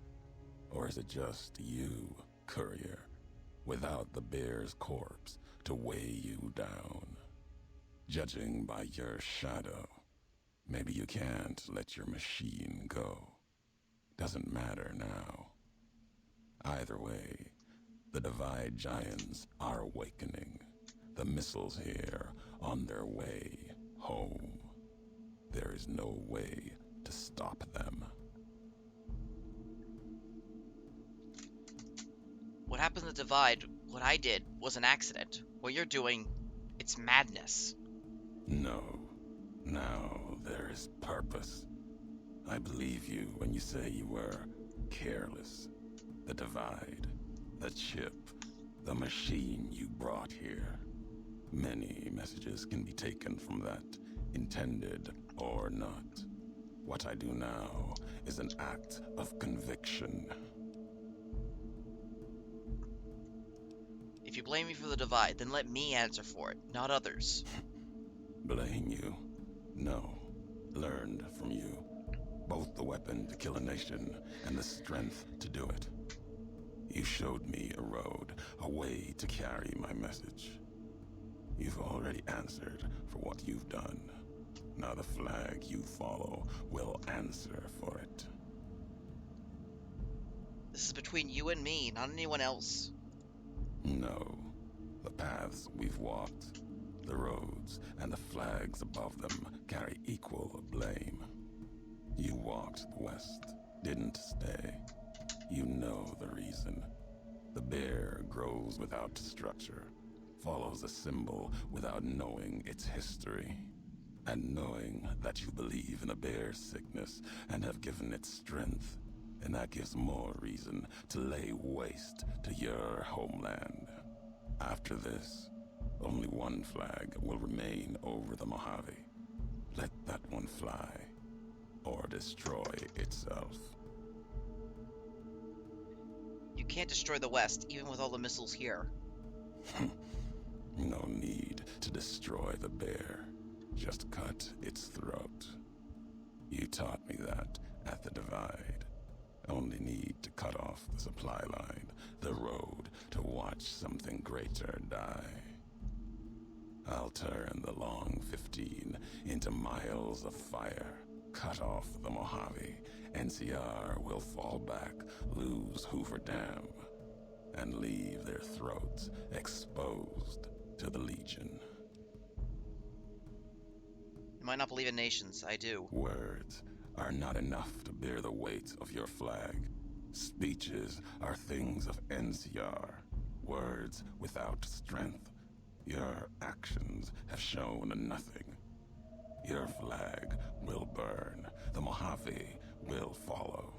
Or is it just you, courier, without the bear's corpse to weigh you down? Judging by your shadow, maybe you can't let your machine go. Doesn't matter now. Either way, the Divide Giants are awakening. The missiles here on their way home. There is no way to stop them. What happened to Divide, what I did, was an accident. What you're doing, it's madness. No. Now there is purpose. I believe you when you say you were careless. The divide, the chip, the machine you brought here. Many messages can be taken from that, intended or not. What I do now is an act of conviction. If you blame me for the divide, then let me answer for it, not others. Blame you? No. Learned from you. Both the weapon to kill a nation and the strength to do it. You showed me a road, a way to carry my message. You've already answered for what you've done. Now the flag you follow will answer for it. This is between you and me, not anyone else. No. The paths we've walked, the roads, and the flags above them carry equal blame. You walked the west, didn't stay. You know the reason. The bear grows without structure, follows a symbol without knowing its history. And knowing that you believe in a bear's sickness and have given it strength, and that gives more reason to lay waste to your homeland. After this, only one flag will remain over the Mojave. Let that one fly, or destroy itself. You can't destroy the West, even with all the missiles here. No need to destroy the bear. Just cut its throat. You taught me that at the divide. Only need to cut off the supply line, the road, to watch something greater die. I'll turn the long 15 into miles of fire. Cut off the Mojave. NCR will fall back, lose Hoover Dam, and leave their throats exposed to the Legion. You might not believe in nations, I do. Words are not enough to bear the weight of your flag. Speeches are things of NCR. Words without strength. Your actions have shown nothing. Your flag will burn. The Mojave will follow.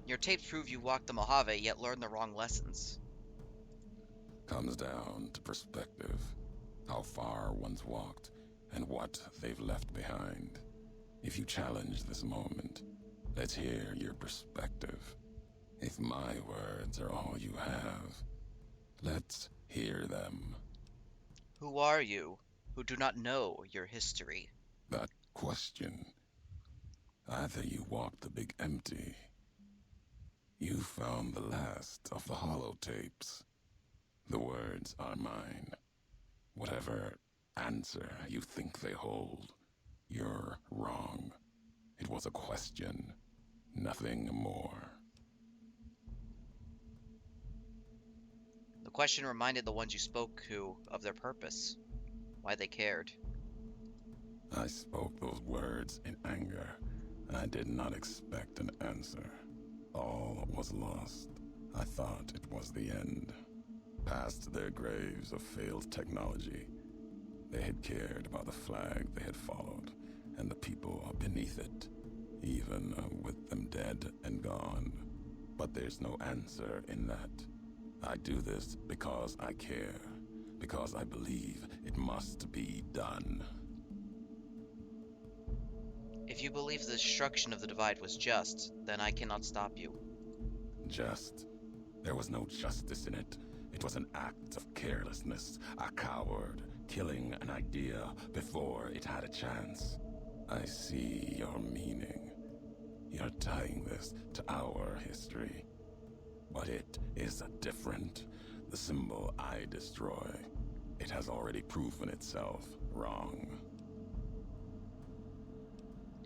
Your tapes prove you walked the Mojave, yet learned the wrong lessons. Comes down to perspective. How far one's walked, and what they've left behind. If you challenge this moment, let's hear your perspective. If my words are all you have, let's hear them. Who are you, who do not know your history? That question. Either you walked the big empty, you found the last of the holotapes. The words are mine. Whatever answer you think they hold, you're wrong. It was a question, nothing more. The question reminded the ones you spoke to of their purpose, why they cared. I spoke those words in anger. I did not expect an answer. All was lost. I thought it was the end. Past their graves of failed technology, they had cared about the flag they had followed and the people beneath it, even with them dead and gone. But there's no answer in that. I do this because I care, because I believe it must be done. If you believe the destruction of the Divide was just, then I cannot stop you. Just? There was no justice in it. It was an act of carelessness, a coward killing an idea before it had a chance. I see your meaning. You're tying this to our history. But it is different. The symbol I destroy, it has already proven itself wrong.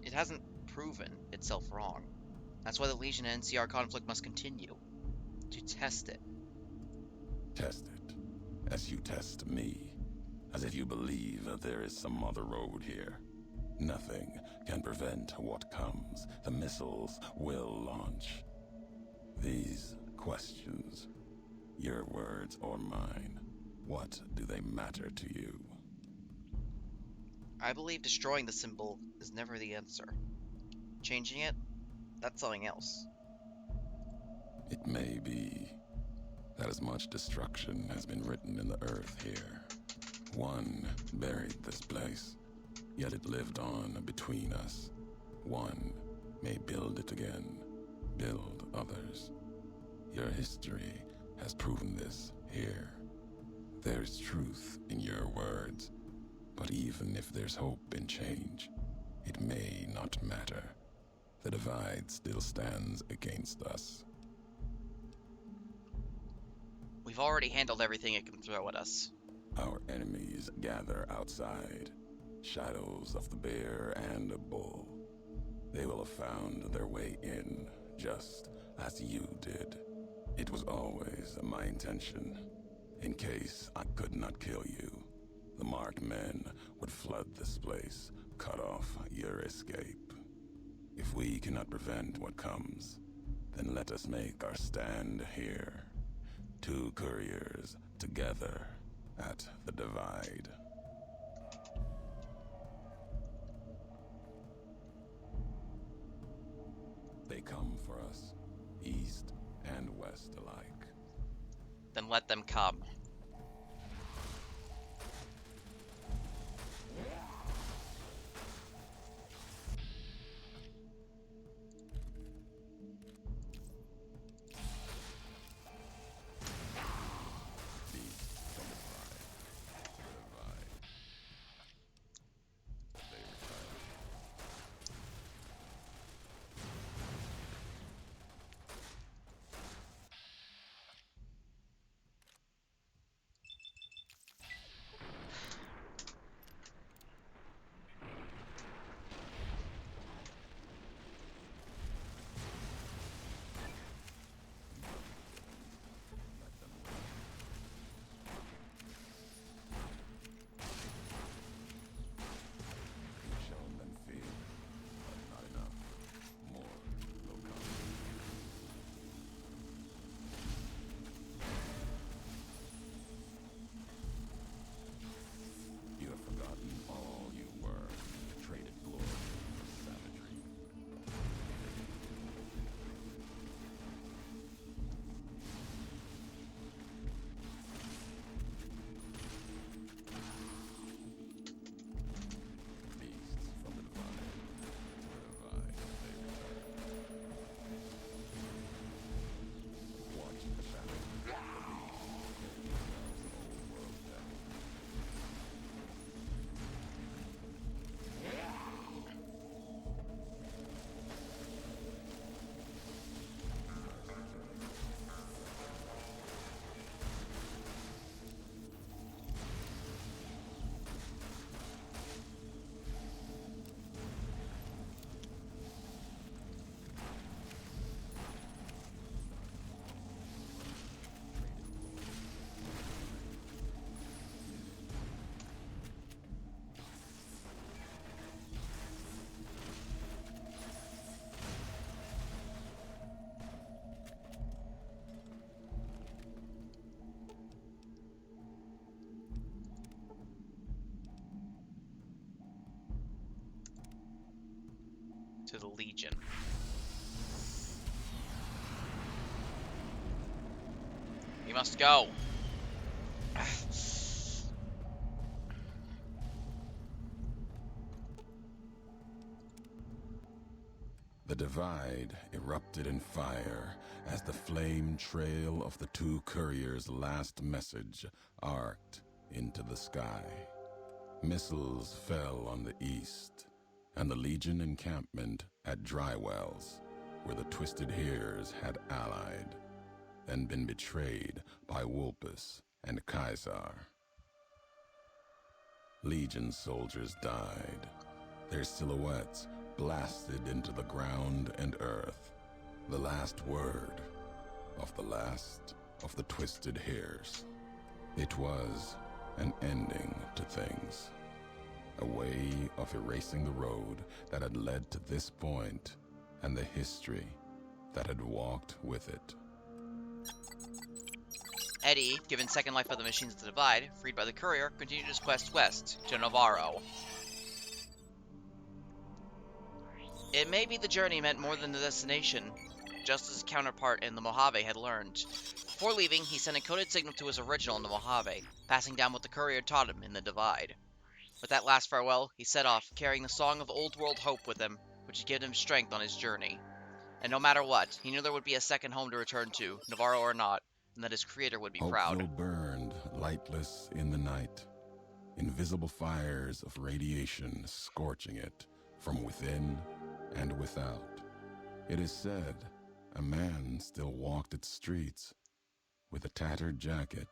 It hasn't proven itself wrong. That's why the Legion and NCR conflict must continue. To test it. Test it, as you test me, as if you believe that there is some other road here. Nothing can prevent what comes. The missiles will launch. These questions, your words or mine, What do they matter to you? I believe destroying the symbol is never the answer. Changing it, that's something else. It may be that as much destruction has been written in the earth here. One buried this place, yet it lived on between us. One may build it again, build others. Your history has proven this here. There's truth in your words, but even if there's hope in change, it may not matter. The divide still stands against us. We've already handled everything it can throw at us. Our enemies gather outside, shadows of the bear and a bull. They will have found their way in, just as you did. It was always my intention. In case I could not kill you, the marked men would flood this place, cut off your escape. If we cannot prevent what comes, then let us make our stand here. Two couriers together at the divide. They come for us, east and west alike. Then let them come. Shown them fear, but not enough. More will come. You have forgotten all you were, traded glory for savagery. Beasts from the divide, they return. Watch the shadow, the beast, themselves an old world death. To the Legion. We must go. The divide erupted in fire as the flame trail of the two couriers' last message arced into the sky. Missiles fell on the east, and the Legion encampment at Drywells, where the Twisted Hears had allied, then been betrayed by Wulpus and Caesar. Legion soldiers died, their silhouettes blasted into the ground and earth. The last word of the last of the Twisted Hears. It was an ending to things. A way of erasing the road that had led to this point and the history that had walked with it. Eddie, given second life by the machines of the Divide, freed by the courier, continued his quest west to Navarro. It may be the journey meant more than the destination, just as his counterpart in the Mojave had learned. Before leaving, he sent a coded signal to his original in the Mojave, passing down what the courier taught him in the Divide. With that last farewell, he set off, carrying the song of old world hope with him, which had given him strength on his journey. And no matter what, he knew there would be a second home to return to, Navarro or not, and that his creator would be proud. Hopeville burned, lightless in the night, invisible fires of radiation scorching it from within and without. It is said a man still walked its streets with a tattered jacket,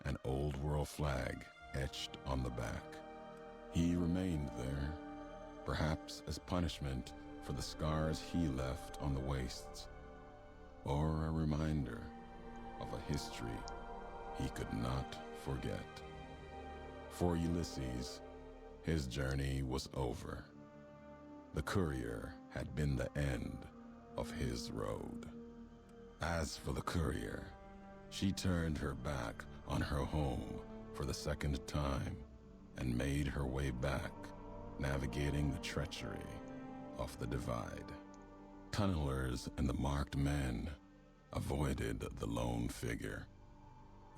an old world flag etched on the back. He remained there, perhaps as punishment for the scars he left on the wastes, or a reminder of a history he could not forget. For Ulysses, his journey was over. The courier had been the end of his road. As for the courier, she turned her back on her home for the second time and made her way back, navigating the treachery of the Divide. Tunnelers and the marked men avoided the lone figure,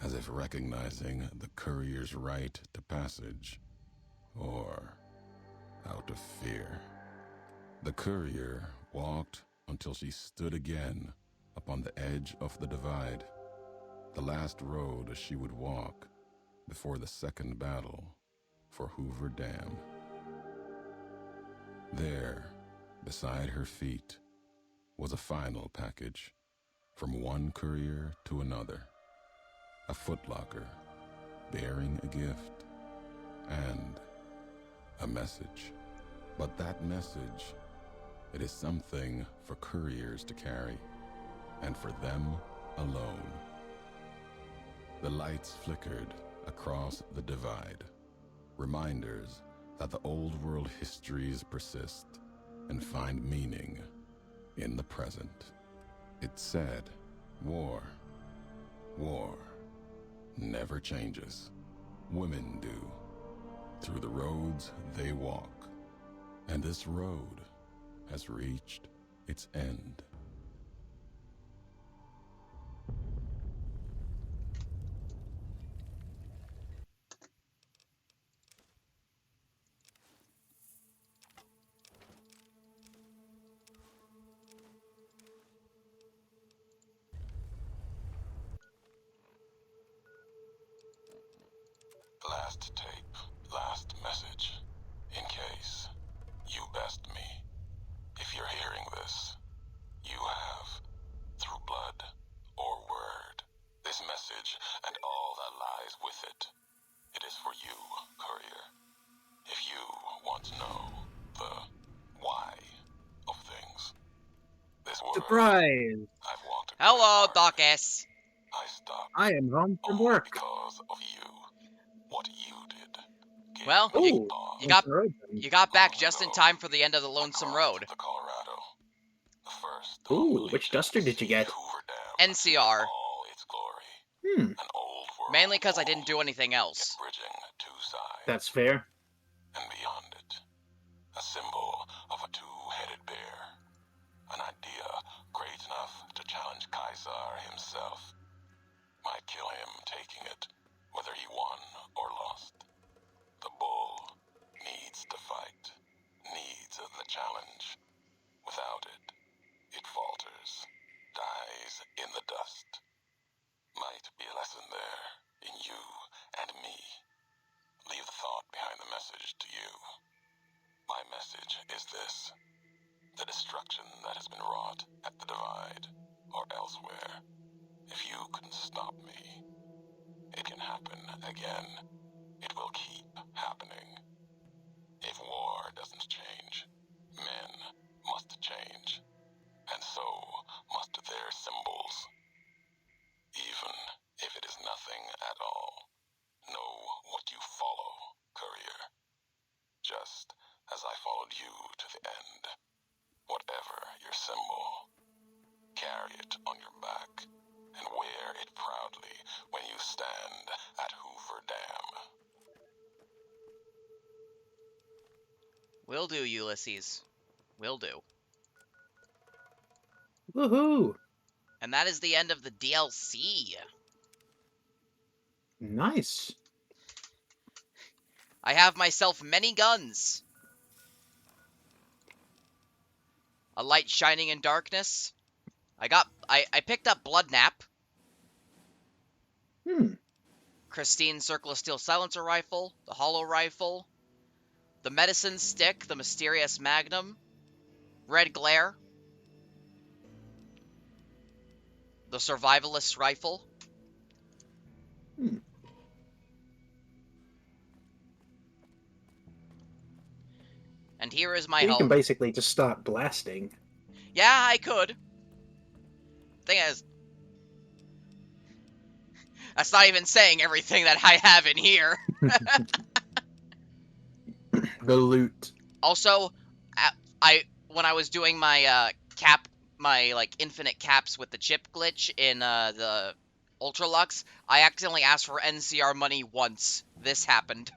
as if recognizing the courier's right to passage, or out of fear. The courier walked until she stood again upon the edge of the Divide, the last road she would walk before the second battle for Hoover Dam. There, beside her feet, was a final package from one courier to another, a footlocker bearing a gift and a message. But that message, it is something for couriers to carry, and for them alone. The lights flickered across the Divide, reminders that the old world histories persist and find meaning in the present. It said, war never changes. Women do, through the roads they walk, and this road has reached its end. Last tape, last message. In case you best me. If you're hearing this, you have, through blood or word, this message and all that lies with it. It is for you, courier. If you want to know the why of things. This world Surprise! I've walked a Hello, good Doc part. S. I stopped I am home from only work. because of you. What you did. Gave Well, me Ooh, pause. you got- Lonesome Road then. You got back just in time for the end of the Lonesome Across Road. The Colorado. The first Ooh, which duster did you get? Hoover Dam. NCR. All its glory. Hmm, An old world Mainly because I wall, didn't do anything else. bridging two sides. that's fair. And beyond it, a symbol of a two-headed bear. An idea great enough to challenge Caesar himself. Might kill him taking it, whether he won or lost. The bull needs to fight, needs the challenge. Without it, it falters, dies in the dust. Might be a lesson there in you and me. Leave the thought behind the message to you. My message is this. The destruction that has been wrought at the Divide or elsewhere, if you can stop me, it can happen again. It will keep happening. If war doesn't change, men must change, and so must their symbols. Even if it is nothing at all, know what you follow, courier. Just as I followed you to the end. Whatever your symbol, carry it on your back and wear it proudly when you stand at Hoover Dam. Will do, Ulysses. Will do. Woohoo! And that is the end of the DLC. Nice. I have myself many guns. A light shining in darkness. I picked up Bloodnap. Christine Circle of Steel Silencer Rifle, the Hollow Rifle, the Medicine Stick, the Mysterious Magnum, Red Glare, the Survivalist Rifle. And here is my So you home. can basically just start blasting. Yeah, I could. Thing is, that's not even saying everything that I have in here. The loot. Also, when I was doing my my like infinite caps with the chip glitch in the Ultralux, I accidentally asked for NCR money once. This happened.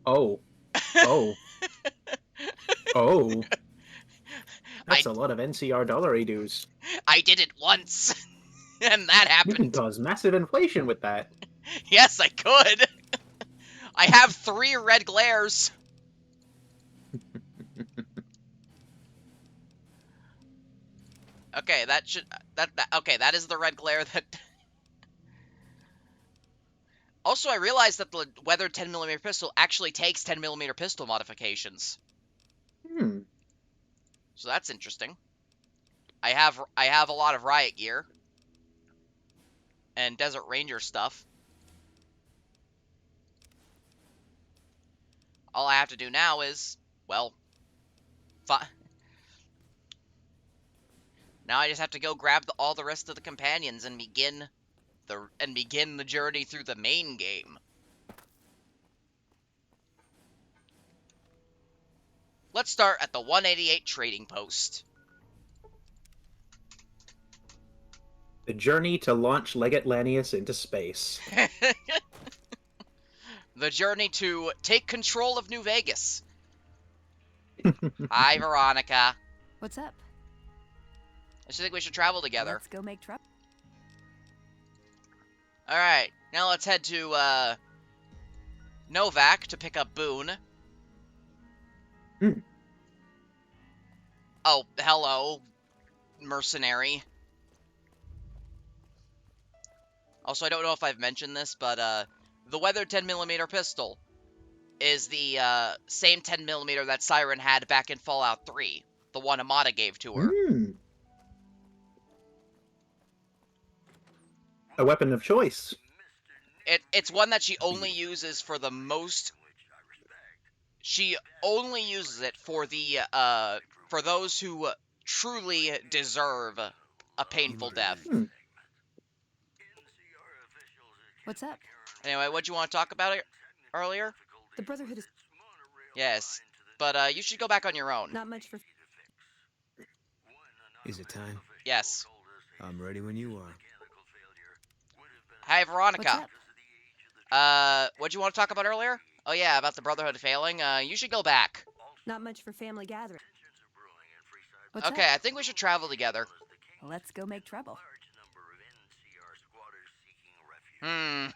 Oh. Oh. Oh. That's a lot of NCR dollary dues. I did it once, and that You can happened. cause massive inflation with that. Yes, I could. I have 3 red glares. Okay, that is the red glare that. Also, I realized that the weathered 10mm pistol actually takes 10mm pistol modifications. So that's interesting. I have a lot of riot gear and Desert Ranger stuff. All I have to do now is, well, now I just have to go grab all the rest of the companions and begin the journey through the main game. Let's start at the 188 trading post. The journey to launch Legate Lanius into space. The journey to take control of New Vegas. Hi, Veronica. What's up? I just think we should travel together. Let's go make trouble. Alright, now let's head to, Novak to pick up Boone. Oh, hello, mercenary. Also, I don't know if I've mentioned this, but, the weathered 10mm pistol is the, same 10mm that Siren had back in Fallout 3. The one Amada gave to her. A weapon of choice. It's one that she only uses for the most... She only uses it for the, for those who truly deserve a painful death. What's up? Anyway, what'd you want to talk about earlier? The Brotherhood is Yes, but, you should go back on your own. not much for... Is it time? Yes. I'm ready when you are. Hi, Veronica. What's up? What'd you want to talk about earlier? Oh yeah, about the Brotherhood failing. You should go back. Not much for family gathering. What's Okay, I think we should travel together. up? Let's go make trouble. I'm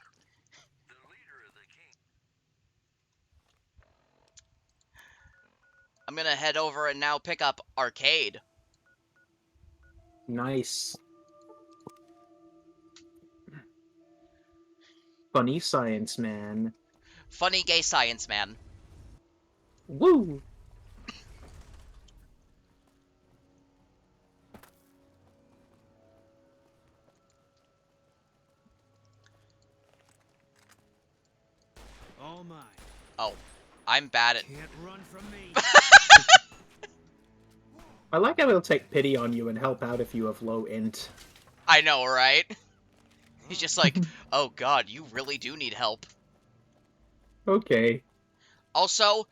gonna head over and now pick up Arcade. Nice. Funny science man. Funny gay science man. Woo! All mine. Oh, I'm bad at... Can't run from me. I like how he'll take pity on you and help out if you have low int. I know, right? He's just like, oh god, you really do need help. Okay. Also,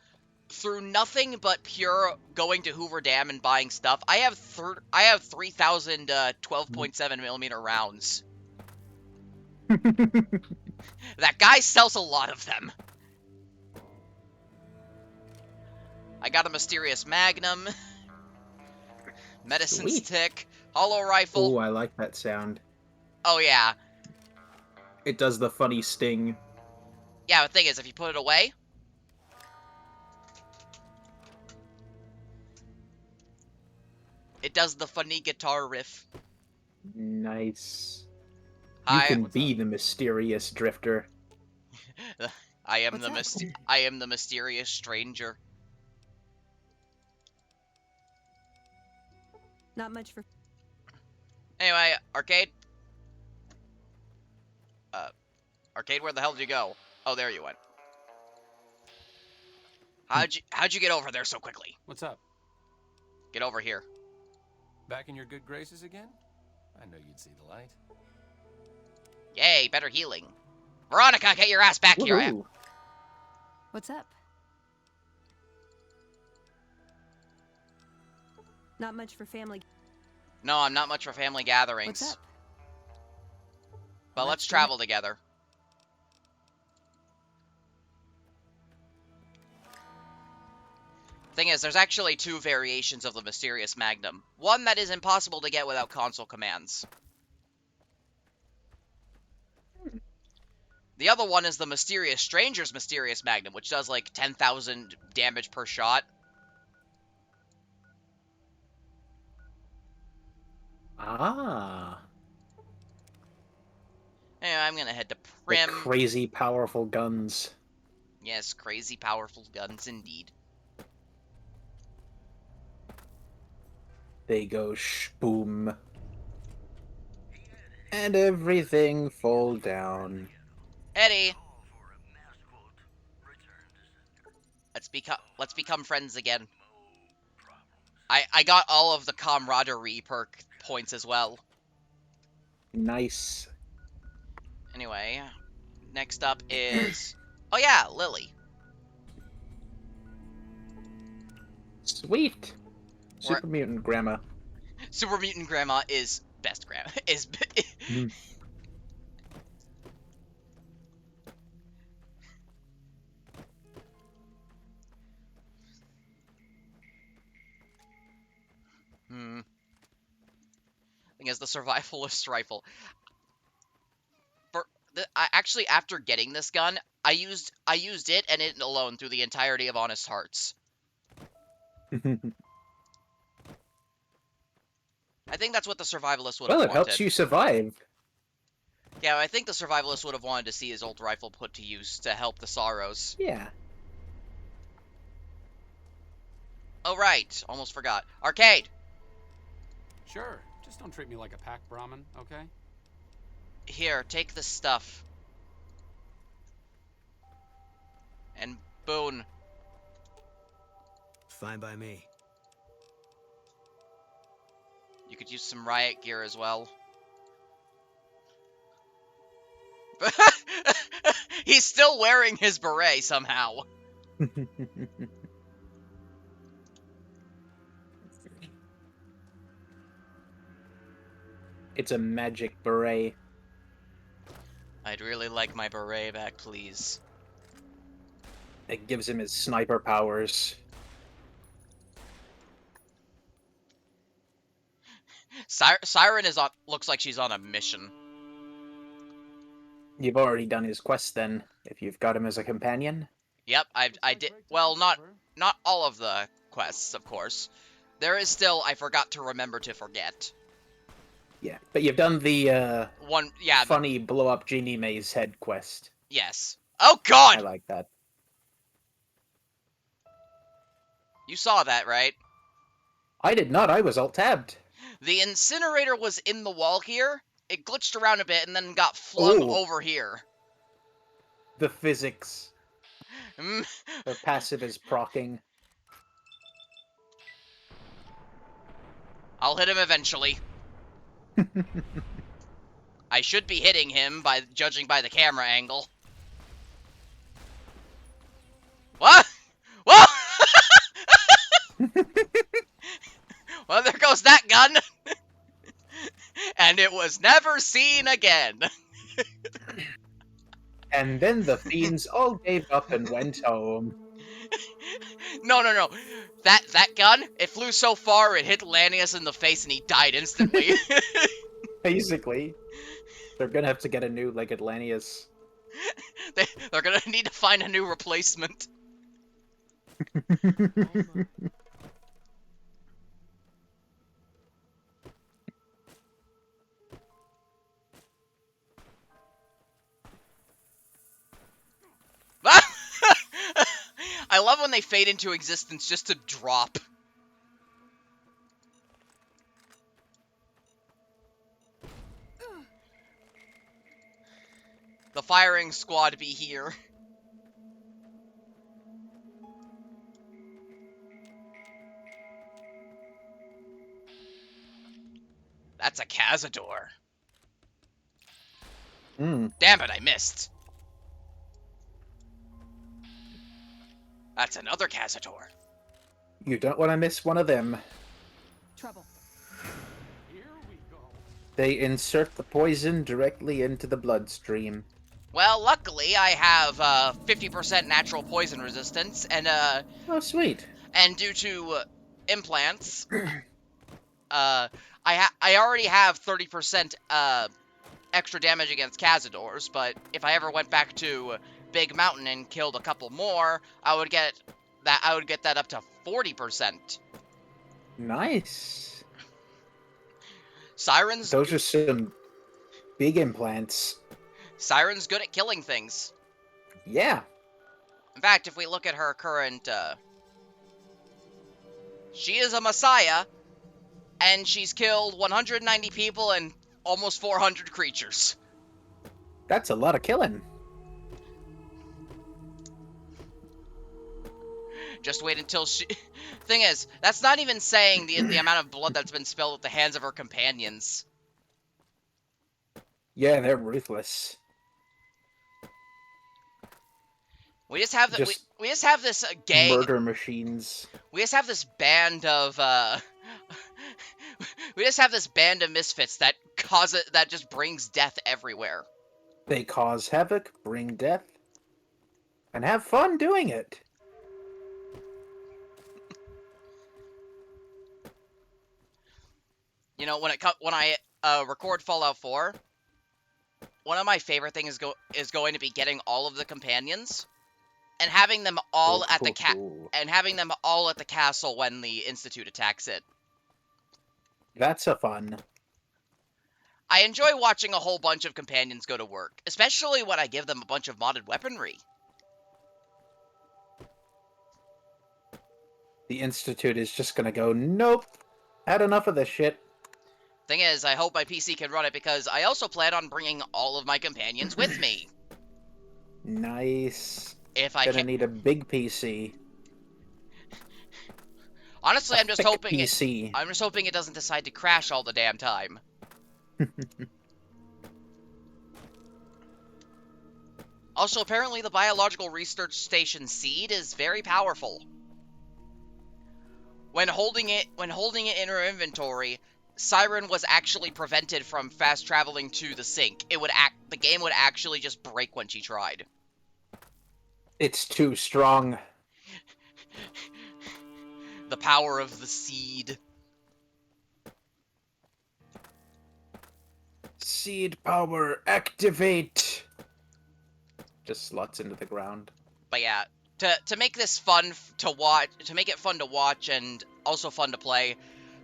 through nothing but pure going to Hoover Dam and buying stuff, I have 3,000 12.7mm rounds. That guy sells a lot of them. I got a mysterious magnum, medicine Sweet. stick, hollow rifle. Oh, I like that sound. Oh yeah, It does the funny sting. yeah. The thing is, if you put it away, it does the funny guitar riff. Nice. Hi, You can be the mysterious drifter. I am What's the up? I am the mysterious stranger. Not much for. Anyway, Arcade. Arcade, where the hell did you go? Oh, there you went. How'd you get over there so quickly? What's up? Get over here. Back in your good graces again? I know you'd see the light. Yay, better healing. Veronica, get your ass back here. Woohoo. What's up? Not much for family. No, I'm not much for family gatherings. What's up? But let's travel together. Thing is, there's actually two variations of the Mysterious Magnum. One that is impossible to get without console commands. The other one is the Mysterious Stranger's Mysterious Magnum, which does like 10,000 damage per shot. Ah. Anyway, I'm gonna head to The Prim. crazy powerful guns. Yes, crazy powerful guns indeed. They go shboom. And everything fall down. Eddie! Let's become friends again. I got all of the camaraderie perk points as well. Nice. Anyway, next up is... Oh yeah, Lily. Sweet. Super mutant grandma. Super Mutant Grandma is best grandma. Is Thing is, the survivalist rifle. Actually, after getting this gun, I used it and it alone through the entirety of Honest Hearts. I think that's what the survivalist would have Well, wanted. it helps you survive. Yeah, I think the survivalist would have wanted to see his old rifle put to use to help the Sorrows. Yeah. Oh, right. Almost forgot. Arcade! Sure. Just don't treat me like a pack Brahmin, okay? Here, take this stuff. And Boone. Fine by me. You could use some riot gear as well. He's still wearing his beret somehow. It's a magic beret. I'd really like my beret back, please. It gives him his sniper powers. Siren looks like she's on a mission. You've already done his quest then, if you've got him as a companion. Yep, I did. Well, not all of the quests, of course. There is still I forgot to remember to forget. Yeah, but you've done the One, yeah. funny blow up Genie Maze head quest. Yes. Oh God! I like that. You saw that, right? I did not. I was alt-tabbed. The incinerator was in the wall here. It glitched around a bit and then got flung Ooh. over here. The physics. Mm. The passive is proccing. I'll hit him eventually. I should be hitting him by judging by the camera angle. What? What? Well, there goes that gun! And it was never seen again. And then the fiends all gave up and went home. No. That gun, it flew so far it hit Lanius in the face and he died instantly. Basically, they're gonna have to get a new Legate Lanius. They're gonna need to find a new replacement. I love when they fade into existence just to drop. The firing squad be here. That's a Cazador. Damn it, I missed. That's another Cazador. You don't want to miss one of them. Trouble. They insert the poison directly into the bloodstream. Well, luckily, I have 50% natural poison resistance, and Oh, sweet. and due to implants, I already have 30% extra damage against Cazadors. But if I ever went back to Big Mountain and killed a couple more, I would get that up to 40%. Nice. Siren's Those are some big implants. Siren's good at killing things. Yeah. In fact, if we look at her current, she is a Messiah, and she's killed 190 people and almost 400 creatures. That's a lot of killing. Just wait until she... Thing is, that's not even saying the amount of blood that's been spilled at the hands of her companions. Yeah, they're ruthless. We just have we just have this gang... Murder machines. We just have this band of, we just have this band of misfits that that just brings death everywhere. They cause havoc, bring death, and have fun doing it. You know, when I record Fallout 4, one of my favorite things is going to be getting all of the companions and having them all at the castle when the Institute attacks it. That's a fun. I enjoy watching a whole bunch of companions go to work, especially when I give them a bunch of modded weaponry. The Institute is just gonna go, nope, had enough of this shit. Thing is, I hope my PC can run it because I also plan on bringing all of my companions with me. Nice. If I gonna can... need a big PC. Honestly, I'm just hoping PC. I'm just hoping it doesn't decide to crash all the damn time. Also, apparently the biological research station Seed is very powerful. When holding it in her inventory, Siren was actually prevented from fast traveling to the sink. The game would actually just break when she tried. It's too strong. The power of the seed. Seed power, activate! Just slots into the ground. But yeah, to make this fun to watch, to make it fun to watch and also fun to play,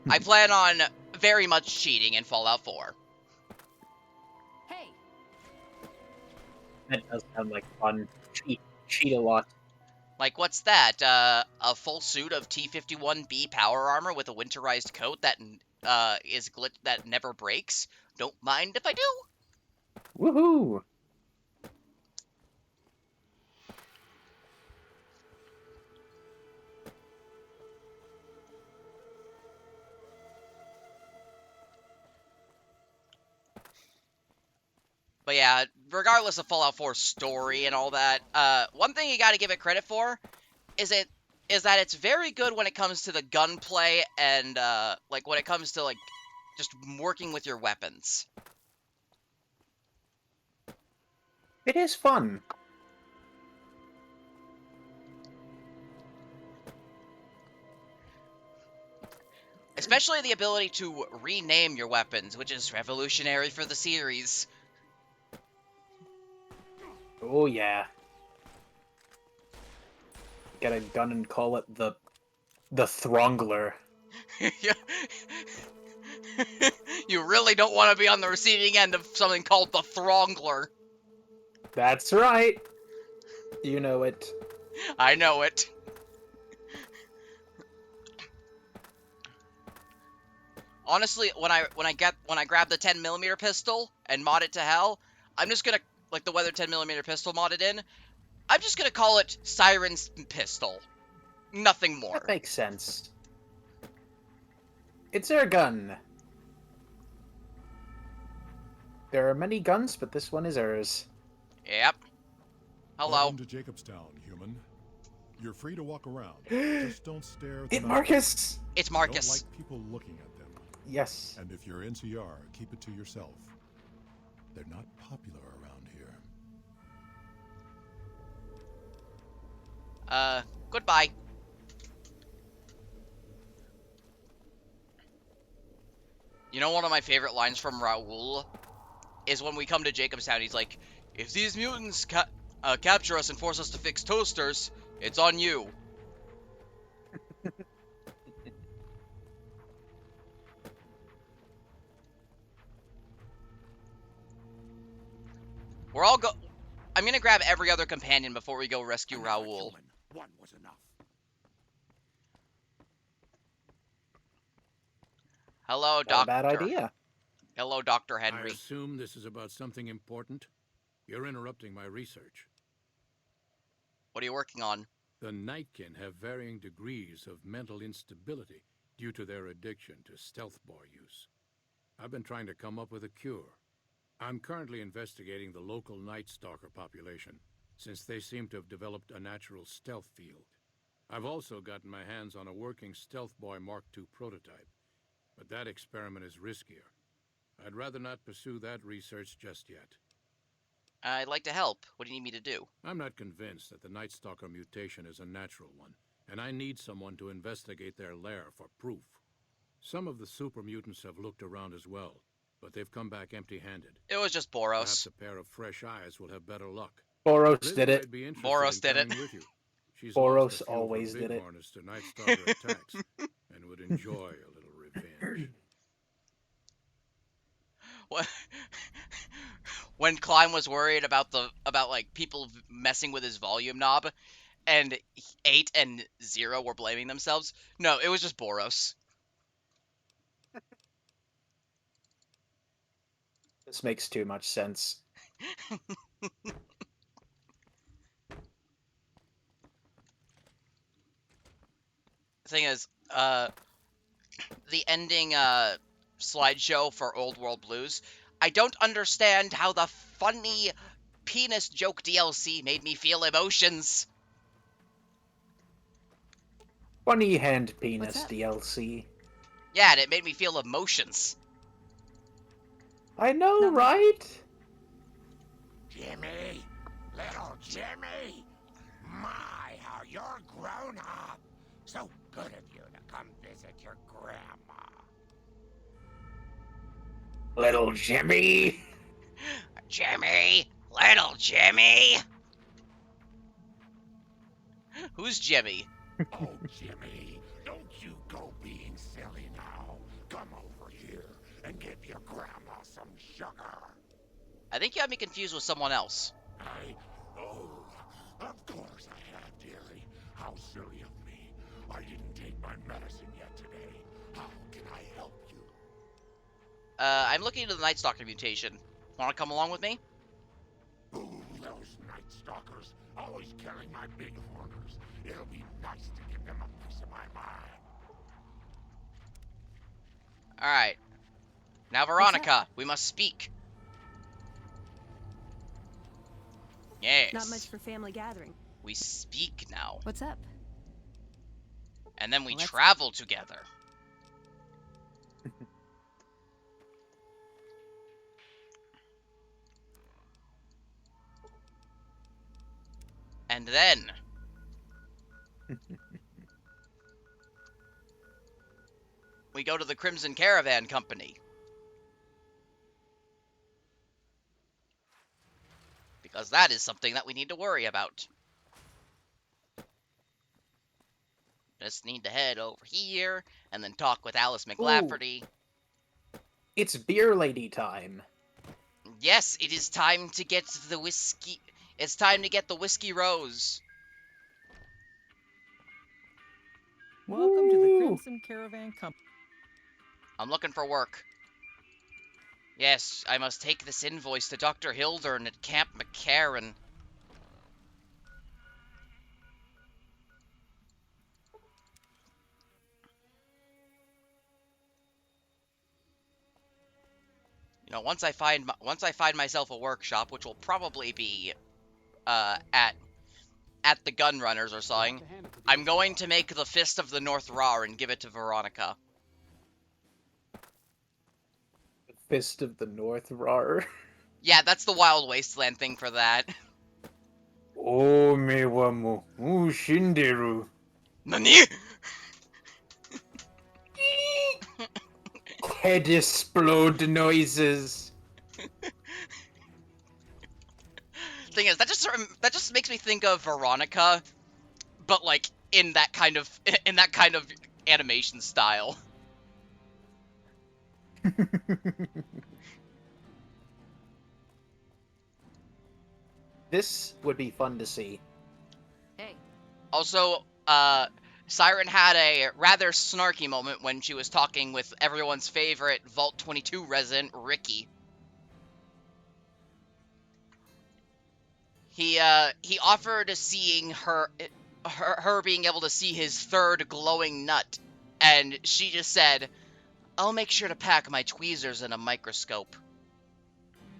I plan on very much cheating in Fallout 4. Hey. That does sound like fun. Cheat a lot. Like, what's that? A full suit of T-51B power armor with a winterized coat that that never breaks? Don't mind if I do. Woohoo! But yeah, regardless of Fallout 4's story and all that, one thing you gotta give it credit for is is that it's very good when it comes to the gunplay and like when it comes to like just working with your weapons. It is fun. Especially the ability to rename your weapons, which is revolutionary for the series. Oh yeah. Get a gun and call it the Throngler. You really don't want to be on the receiving end of something called the Throngler. That's right. You know it. I know it. Honestly, when I grab the 10mm pistol and mod it to hell, I'm just gonna, like the Weather 10mm pistol modded in, I'm just gonna call it Siren's Pistol. Nothing more. That makes sense. It's their gun. There are many guns, but this one is hers. Yep. Hello. Welcome to Jacobstown, human. You're free to walk around. Just don't stare at the It's Marcus! It's I Marcus. don't like people looking at them. Yes. And if you're NCR, keep it to yourself. They're not popular around here. Goodbye. You know, one of my favorite lines from Raoul is when we come to Jacobstown, he's like, if these mutants capture us and force us to fix toasters, it's on you. I'm gonna grab every other companion before we go rescue Raoul. One was enough. Hello, Not a Doctor. bad idea. Hello, Dr. I Henry. assume this is about something important. You're interrupting my research. What are you working on? The Nightkin have varying degrees of mental instability due to their addiction to stealth boy use. I've been trying to come up with a cure. I'm currently investigating the local Night Stalker population, since they seem to have developed a natural stealth field. I've also gotten my hands on a working Stealth Boy Mark II prototype, but that experiment is riskier. I'd rather not pursue that research just yet. I'd like to help. What do you need me to do? I'm not convinced that the Night Stalker mutation is a natural one, and I need someone to investigate their lair for proof. Some of the super mutants have looked around as well, but they've come back empty-handed. It was just Perhaps Boros. a pair of fresh eyes will have better luck. Boros Liz did it. might be interested Boros in did it. coming with you. She's Boros lost a few of her always did it. bighorns to Night Stalker attacks and would enjoy a little revenge. When Klein was worried about like people messing with his volume knob, and 8 and 0 were blaming themselves. No, it was just Boros. This makes too much sense. The thing is, the ending slideshow for Old World Blues, I don't understand how the funny penis joke DLC made me feel emotions. Funny hand penis What's up? DLC. Yeah, and it made me feel emotions. I know, No. right? Jimmy, little Jimmy. My, how you're grown up. So good of you to come visit your grandma. Little Jimmy. Jimmy! Little Jimmy! Who's Jimmy? Oh, Jimmy, don't you go being silly now. Come over here and give your grandma some sugar. I think you have me confused with someone else. Oh, of course I have, dearie. How silly of me. I didn't take my medicine yet today. How can I help you? I'm looking into the Night Stalker mutation. Want to come along with me? Ooh, those Night Stalkers, always killing my big horners. It'll be nice to give them a piece of my mind. Alright. Now, Veronica, we must speak. Yes. Not much for family gathering. We speak now. What's up? And then we Well, that's- travel together. And then... we go to the Crimson Caravan Company. Because that is something that we need to worry about. Just need to head over here, and then talk with Alice McLafferty. It's beer lady time. Yes, it is time to get the whiskey. It's time to get the Whiskey Rose. Welcome to the Crimson Caravan Company. I'm looking for work. Yes, I must take this invoice to Dr. Hildern at Camp McCarran. You know, once I find myself a workshop, which will probably be at the Gunrunners or something, I'm going to make the Fist of the North Rar and give it to Veronica. Fist of the North Rar. Yeah, that's the Wild Wasteland thing for that. Oh, me wamu. Shinderu. Nani? Head explode noises. Thing is, that just makes me think of Veronica, but like in that kind of animation style. This would be fun to see. Hey. Also, Siren had a rather snarky moment when she was talking with everyone's favorite Vault 22 resident, Ricky. He offered seeing her being able to see his third glowing nut, and she just said, "I'll make sure to pack my tweezers in a microscope."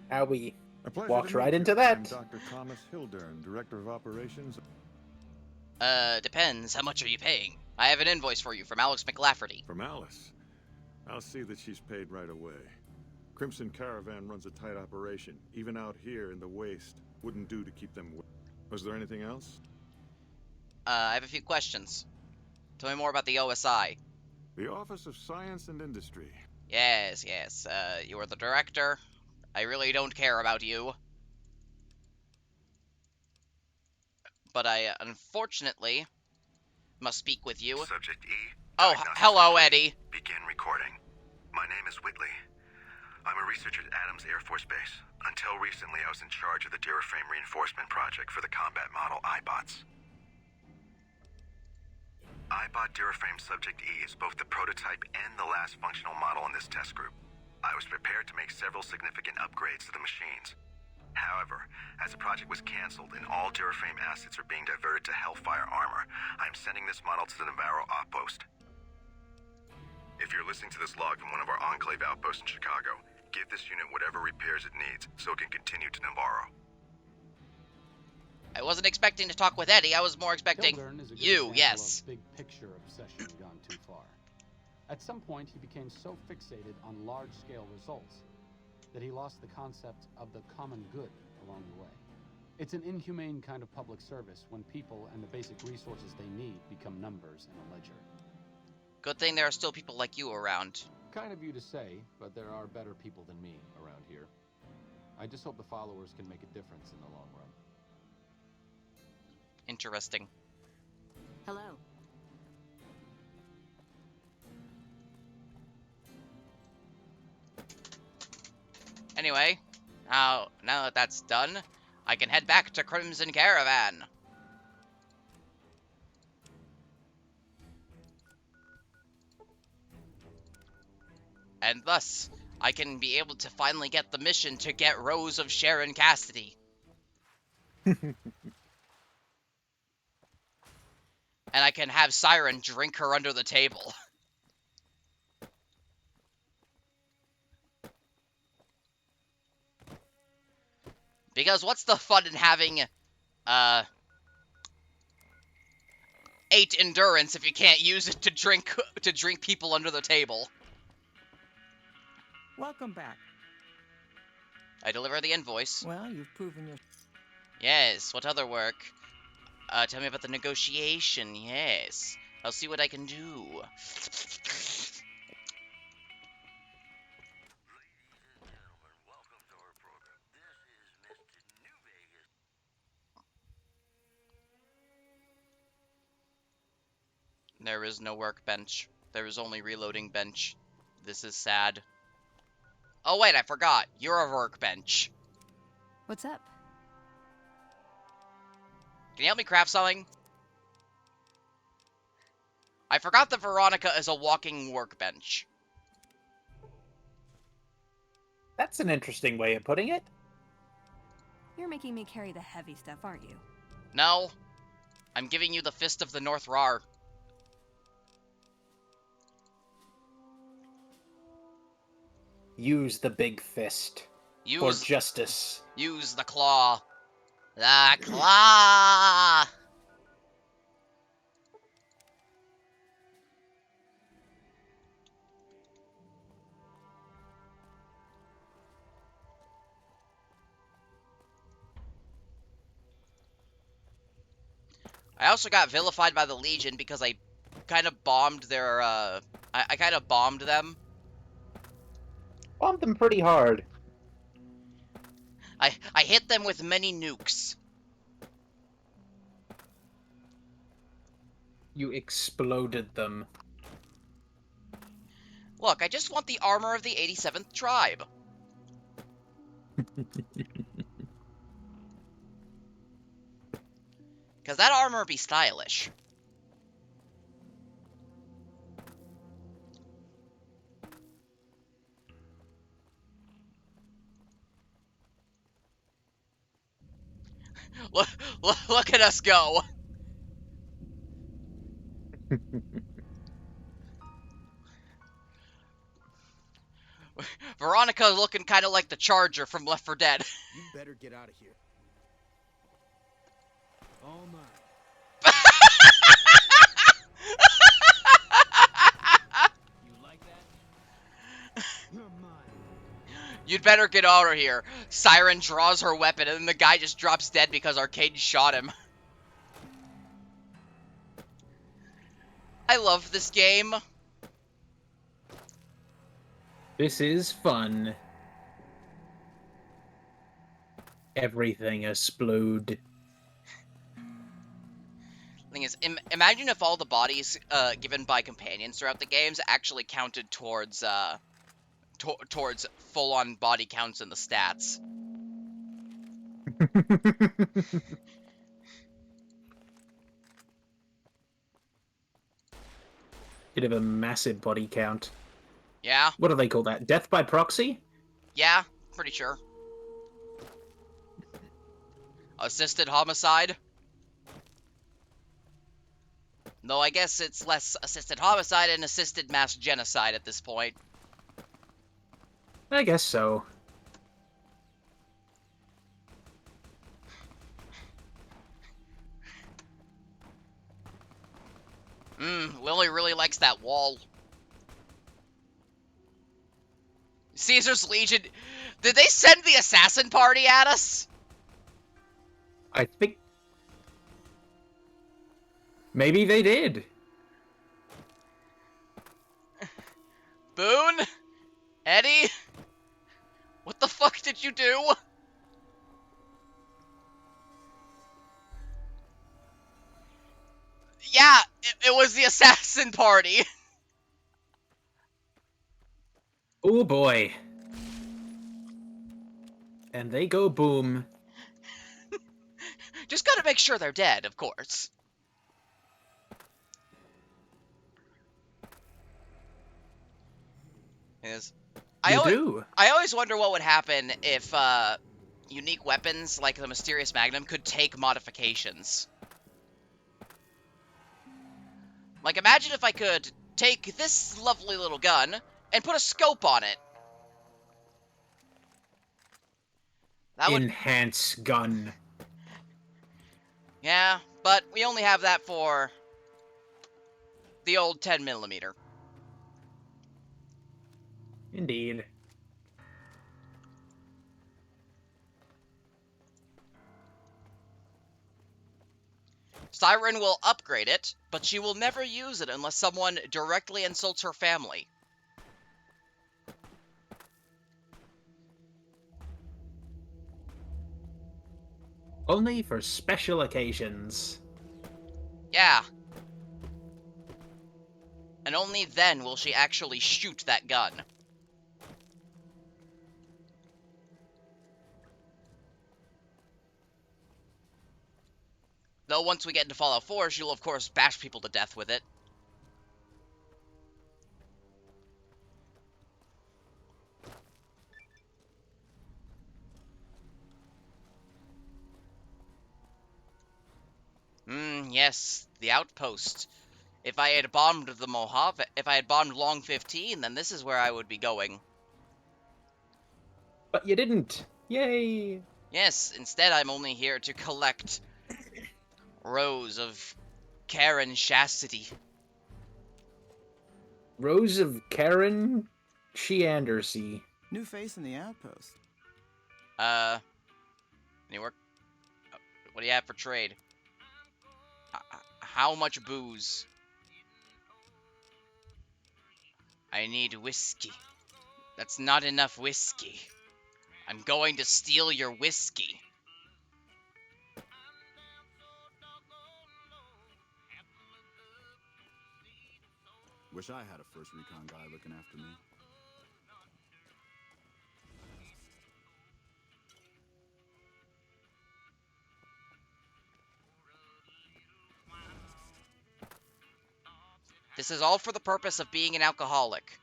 How we A pleasure walked to right meet into you. that. I'm Dr. Thomas Hildern, Director of Operations. Depends. How much are you paying? I have an invoice for you from Alex McLafferty. From Alice. I'll see that she's paid right away. Crimson Caravan runs a tight operation. Even out here in the waste, wouldn't do to keep them. Was there anything else? I have a few questions. Tell me more about the OSI. The Office of Science and Industry. Yes. You are the director. I really don't care about you. But I, unfortunately, must speak with you. Subject E. Oh, hello, Eddie. Begin recording. My name is Whitley. I'm a researcher at Adams Air Force Base. Until recently, I was in charge of the Duraframe Reinforcement Project for the combat model iBots. iBot Duraframe Subject E is both the prototype and the last functional model in this test group. I was prepared to make several significant upgrades to the machines. However, as the project was canceled and all Duraframe assets are being diverted to Hellfire armor, I'm sending this model to the Navarro outpost. If you're listening to this log from one of our Enclave outposts in Chicago, give this unit whatever repairs it needs so it can continue to Navarro. I wasn't expecting to talk with Eddie. I was more expecting you, yes. Big picture obsession gone too far. At some point, he became so fixated on large-scale results that he lost the concept of the common good along the way. It's an inhumane kind of public service when people and the basic resources they need become numbers in a ledger. Good thing there are still people like you around. Kind of you to say, but there are better people than me around here. I just hope the followers can make a difference in the long run. Interesting. Hello. Anyway, now that that's done, I can head back to Crimson Caravan. And thus, I can be able to finally get the mission to get Rose of Sharon Cassidy. And I can have Siren drink her under the table. Because what's the fun in having, 8 endurance if you can't use it to drink people under the table. Welcome back. I deliver the invoice. Well, you've proven your... Yes, what other work? Tell me about the negotiation, yes. I'll see what I can do. There is no workbench. There is only reloading bench. This is sad. Oh wait, I forgot. You're a workbench. What's up? Can you help me craft something? I forgot that Veronica is a walking workbench. That's an interesting way of putting it. You're making me carry the heavy stuff, aren't you? No. I'm giving you the Fist of the North Rar. Use the big fist. For justice. Use the claw. The claw! I also got vilified by the Legion because I kind of bombed their, I kind of bombed them. Bombed them pretty hard. I hit them with many nukes. You exploded them. Look, I just want the armor of the 87th tribe. Because that armor be stylish. Look at us go. Veronica looking kind of like the Charger from Left 4 Dead. You better get out of here. All mine. You like that? You're mine. You'd better get out of here. Siren draws her weapon, and then the guy just drops dead because Arcade shot him. I love this game. This is fun. Everything explode. Thing is, imagine if all the bodies given by companions throughout the games actually counted towards towards full-on body counts in the stats. You'd have a massive body count. Yeah? What do they call that? Death by proxy? Yeah, pretty sure. Assisted homicide? No, I guess it's less assisted homicide and assisted mass genocide at this point. I guess so. Lily really likes that wall. Caesar's Legion... Did they send the assassin party at us? I think... Maybe they did. Boone? Eddie? What the fuck did you do? Yeah, it was the assassin party. Oh boy. And they go boom. Just gotta make sure they're dead, of course. I always wonder what would happen if unique weapons like the Mysterious Magnum could take modifications. Like, imagine if I could take this lovely little gun and put a scope on it. That would... Enhance gun. Yeah, but we only have that for The old 10mm. Indeed. Siren will upgrade it, but she will never use it unless someone directly insults her family. Only for special occasions. Yeah. And only then will she actually shoot that gun. Though once we get into Fallout 4, she'll of course bash people to death with it. Yes, the outpost. If I had bombed the Mojave, if I had bombed Long 15, then this is where I would be going. But you didn't. Yay! Yes, instead I'm only here to collect rows of Karen chastity. Rose of Karen Sheandersea. New face in the outpost. Any work? What do you have for trade? How much booze? I need whiskey. That's not enough whiskey. I'm going to steal your whiskey. Wish I had a first recon guy looking after me. This is all for the purpose of being an alcoholic.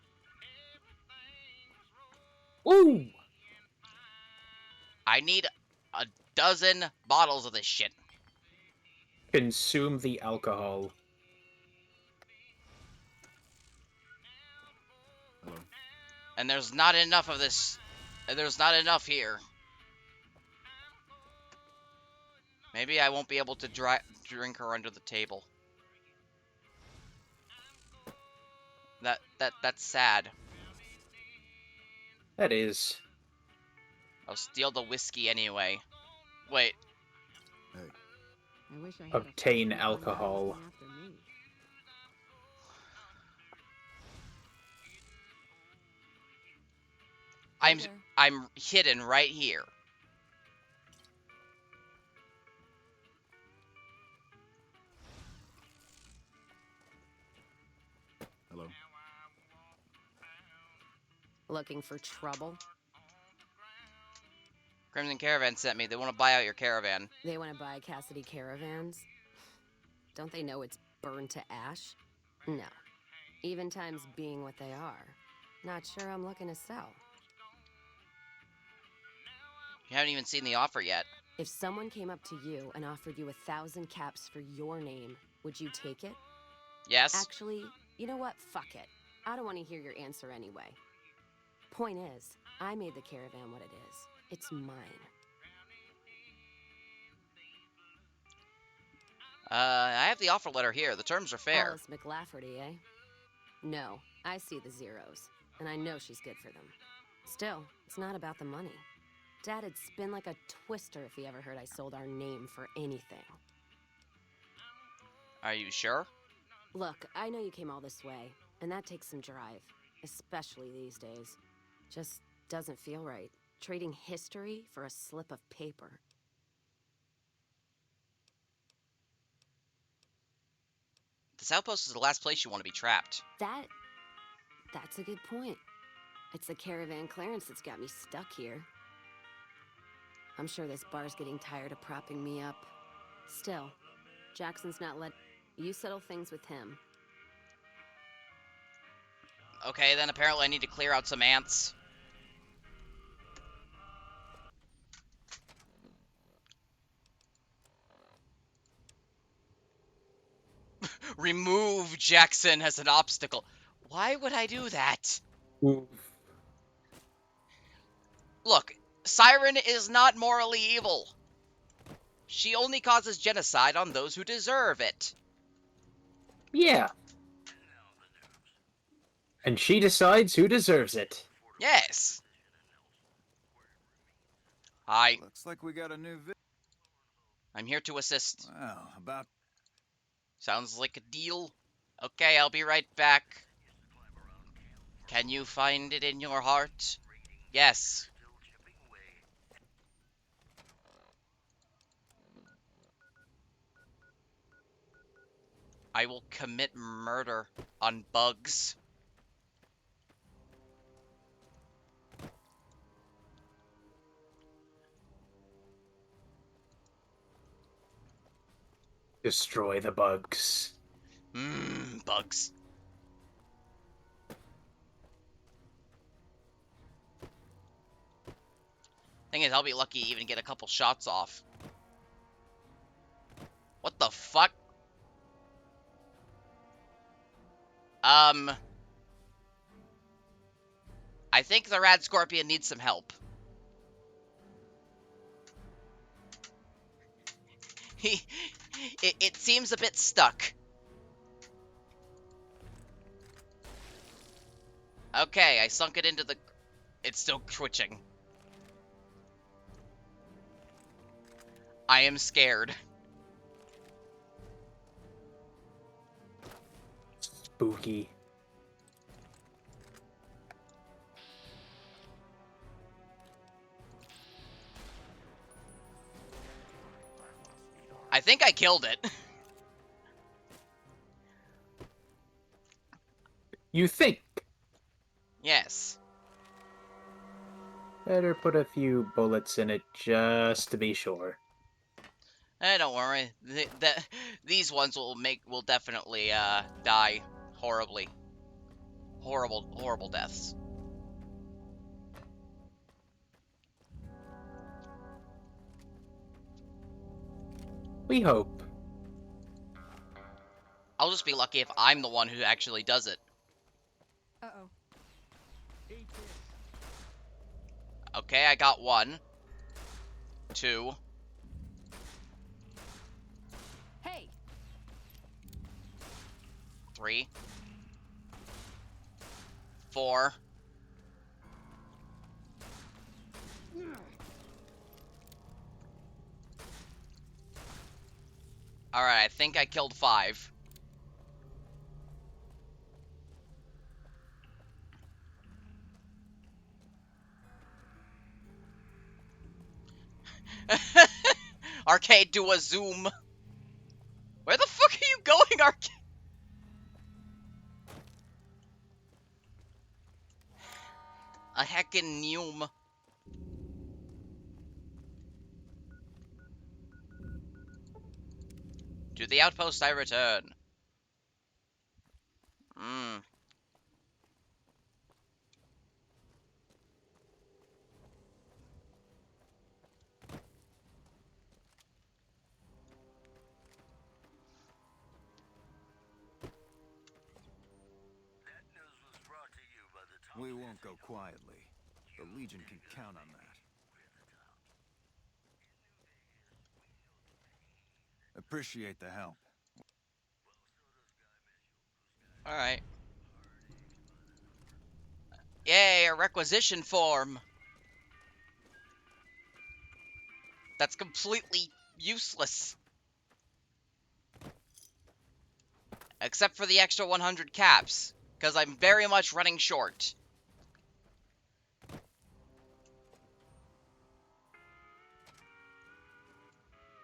Ooh! I need a dozen bottles of this shit. Consume the alcohol. Hello? And there's not enough of this. There's not enough here. Maybe I won't be able to drink her under the table. That's sad. That is. I'll steal the whiskey anyway. Wait. Hey. I wish I had Obtain alcohol. I'm hidden right here. Hello? Looking for trouble? Crimson Caravan sent me. They want to buy out your caravan. They want to buy Cassidy caravans? Don't they know it's burned to ash? No. Even times being what they are. Not sure I'm looking to sell. You haven't even seen the offer yet. If someone came up to you and offered you 1,000 caps for your name, would you take it? Yes. Actually, you know what? Fuck it. I don't want to hear your answer anyway. Point is, I made the caravan what it is. It's mine. I have the offer letter here. The terms are fair. Alice McLafferty, eh? No, I see the zeros, and I know she's good for them. Still, it's not about the money. Dad'd spin like a twister if he ever heard I sold our name for anything. Are you sure? Look, I know you came all this way, and that takes some drive, especially these days. Just doesn't feel right, trading history for a slip of paper. This outpost is the last place you want to be trapped. That's a good point. It's the caravan clearance that's got me stuck here. I'm sure this bar's getting tired of propping me up. Still, Jackson's not let you settle things with him. Okay, then apparently I need to clear out some ants. Remove Jackson as an obstacle. Why would I do that? Oof. Look, Siren is not morally evil. She only causes genocide on those who deserve it. Yeah. And she decides who deserves it. Yes. Hi. Looks like we got a new I'm here to assist. Well, about... Sounds like a deal. Okay, I'll be right back. Can you find it in your heart? Yes. I will commit murder on Bugs. Destroy the bugs. Bugs. Thing is, I'll be lucky to even get a couple shots off. What the fuck? I think the Rad Scorpion needs some help. It seems a bit stuck. Okay, I sunk it into the... It's still twitching. I am scared. Spooky. I think I killed it. You think? Yes. Better put a few bullets in it just to be sure. Don't worry. These ones will definitely die horribly. Horrible deaths. We hope. I'll just be lucky if I'm the one who actually does it. Uh-oh. Okay, I got 1. 2. Hey. 3. 4. Alright, I think I killed 5. Arcade, do a zoom. Where the fuck are you going, Arcade? A heckin' Neum. To the outpost I return. We won't go quietly. The Legion can count on that. Appreciate the help. Alright. Yay, a requisition form! That's completely useless. Except for the extra 100 caps, because I'm very much running short.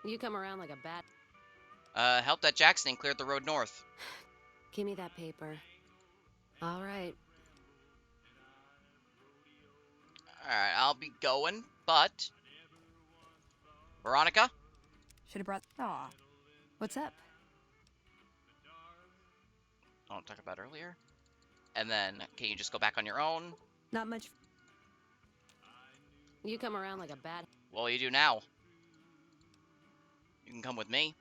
You come around like a bat. Help that Jackson cleared the road north. Give me that paper. All right. Alright, I'll be going, but... Veronica? Should have brought... Aw. What's up? I'll talk about earlier. And then, can you just go back on your own? Not much... You come around like a bat... Well, you do now. You can come with me.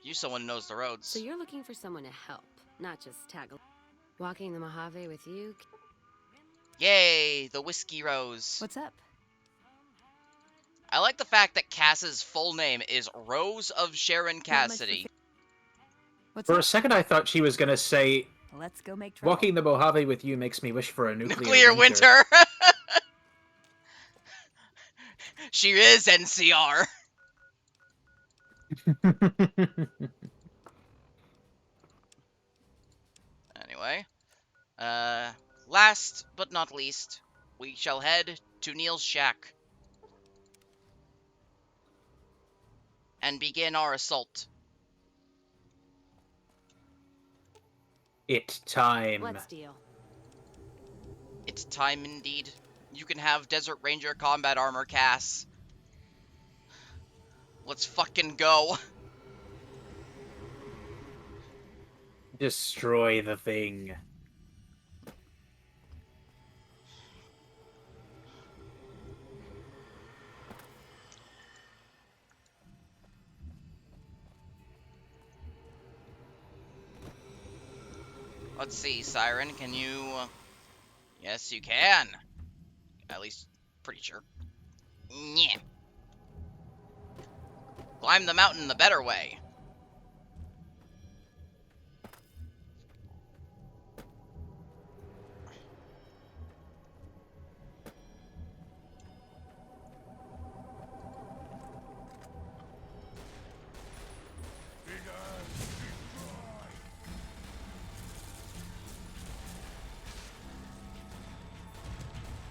You someone who knows the roads. So you're looking for someone to help, not just tag... Walking the Mojave with you... Yay, the Whiskey Rose. What's up? I like the fact that Cass's full name is Rose of Sharon Cassidy. For a second I thought she was gonna say Let's go make trouble. Walking the Mojave with you makes me wish for a Nuclear winter. She is NCR. Anyway, last but not least, we shall head to Neil's shack and begin our assault. It's time. Let's deal. It's time indeed. You can have Desert Ranger combat armor, Cass. Let's fucking go. Destroy the thing. Let's see, Siren, can you... Yes, you can. At least, pretty sure. Yeah. Climb the mountain the better way.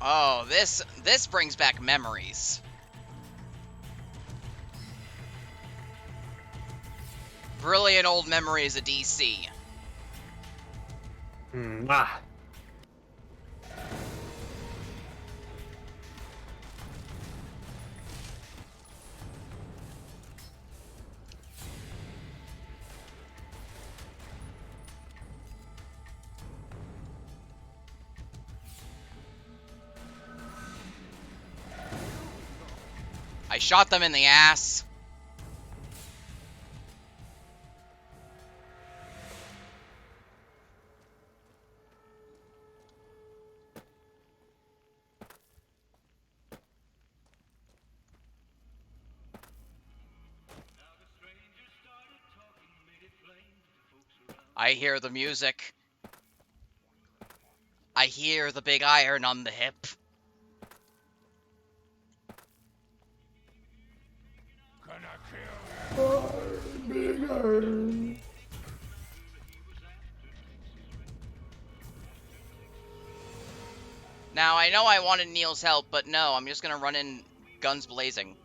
Oh, this brings back memories. Brilliant old memories of DC. Mwah. I shot them in the ass. I hear the music. I hear the big iron on the hip. Now, I know I wanted Neil's help, but no, I'm just gonna run in guns blazing.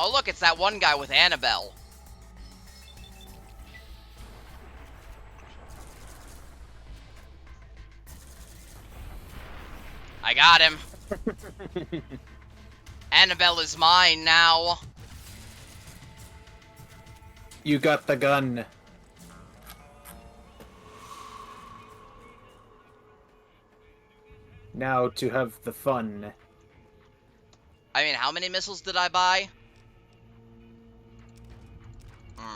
Oh look, it's that one guy with Annabelle. I got him. Annabelle is mine now. You got the gun. Now to have the fun. I mean, how many missiles did I buy?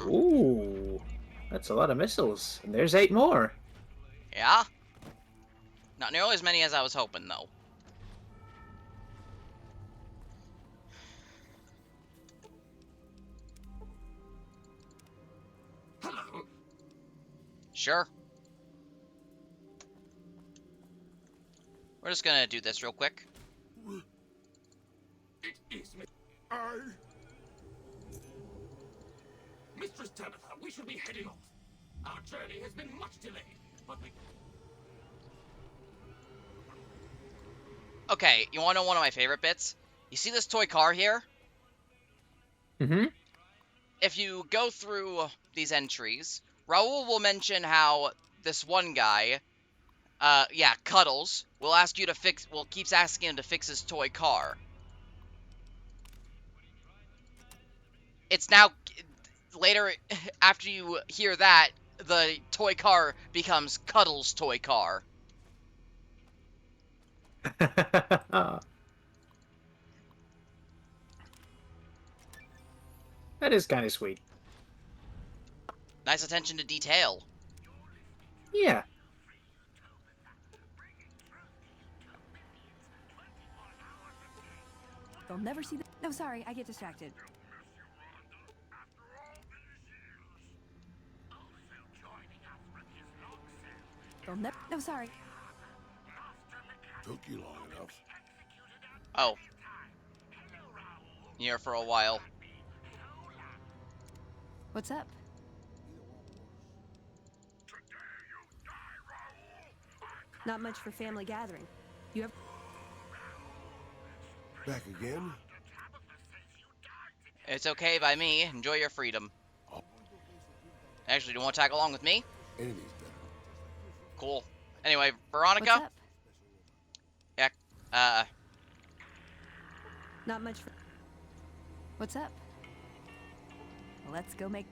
Ooh, that's a lot of missiles. And there's 8 more. Yeah? Not nearly as many as I was hoping, though. Sure. We're just gonna do this real quick. It is me. Mistress Tabitha, we should be heading off. Our journey has been much delayed, but we... Okay, you wanna know one of my favorite bits? You see this toy car here? Mm-hmm. If you go through these entries, Raul will mention how this one guy, Cuddles, keeps asking him to fix his toy car. It's now, later, after you hear that, the toy car becomes Cuddles' toy car. That is kind of sweet. Nice attention to detail. Yeah. They'll never see the. No, sorry, I get distracted. They'll never. No, sorry. Took you long enough. Oh. Here for a while. What's up? Not much for family gathering. You have. Back again? It's okay by me. Enjoy your freedom. Actually, do you want to tag along with me? Enemies better. Cool. Anyway, Veronica? What's up? Yeah, Not much for. What's up? Let's go make.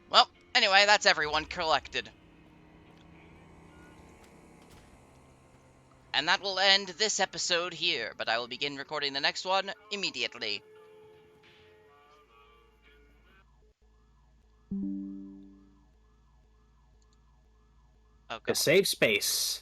well, anyway, that's everyone collected. And that will end this episode here, but I will begin recording the next one immediately. Oh, To save space.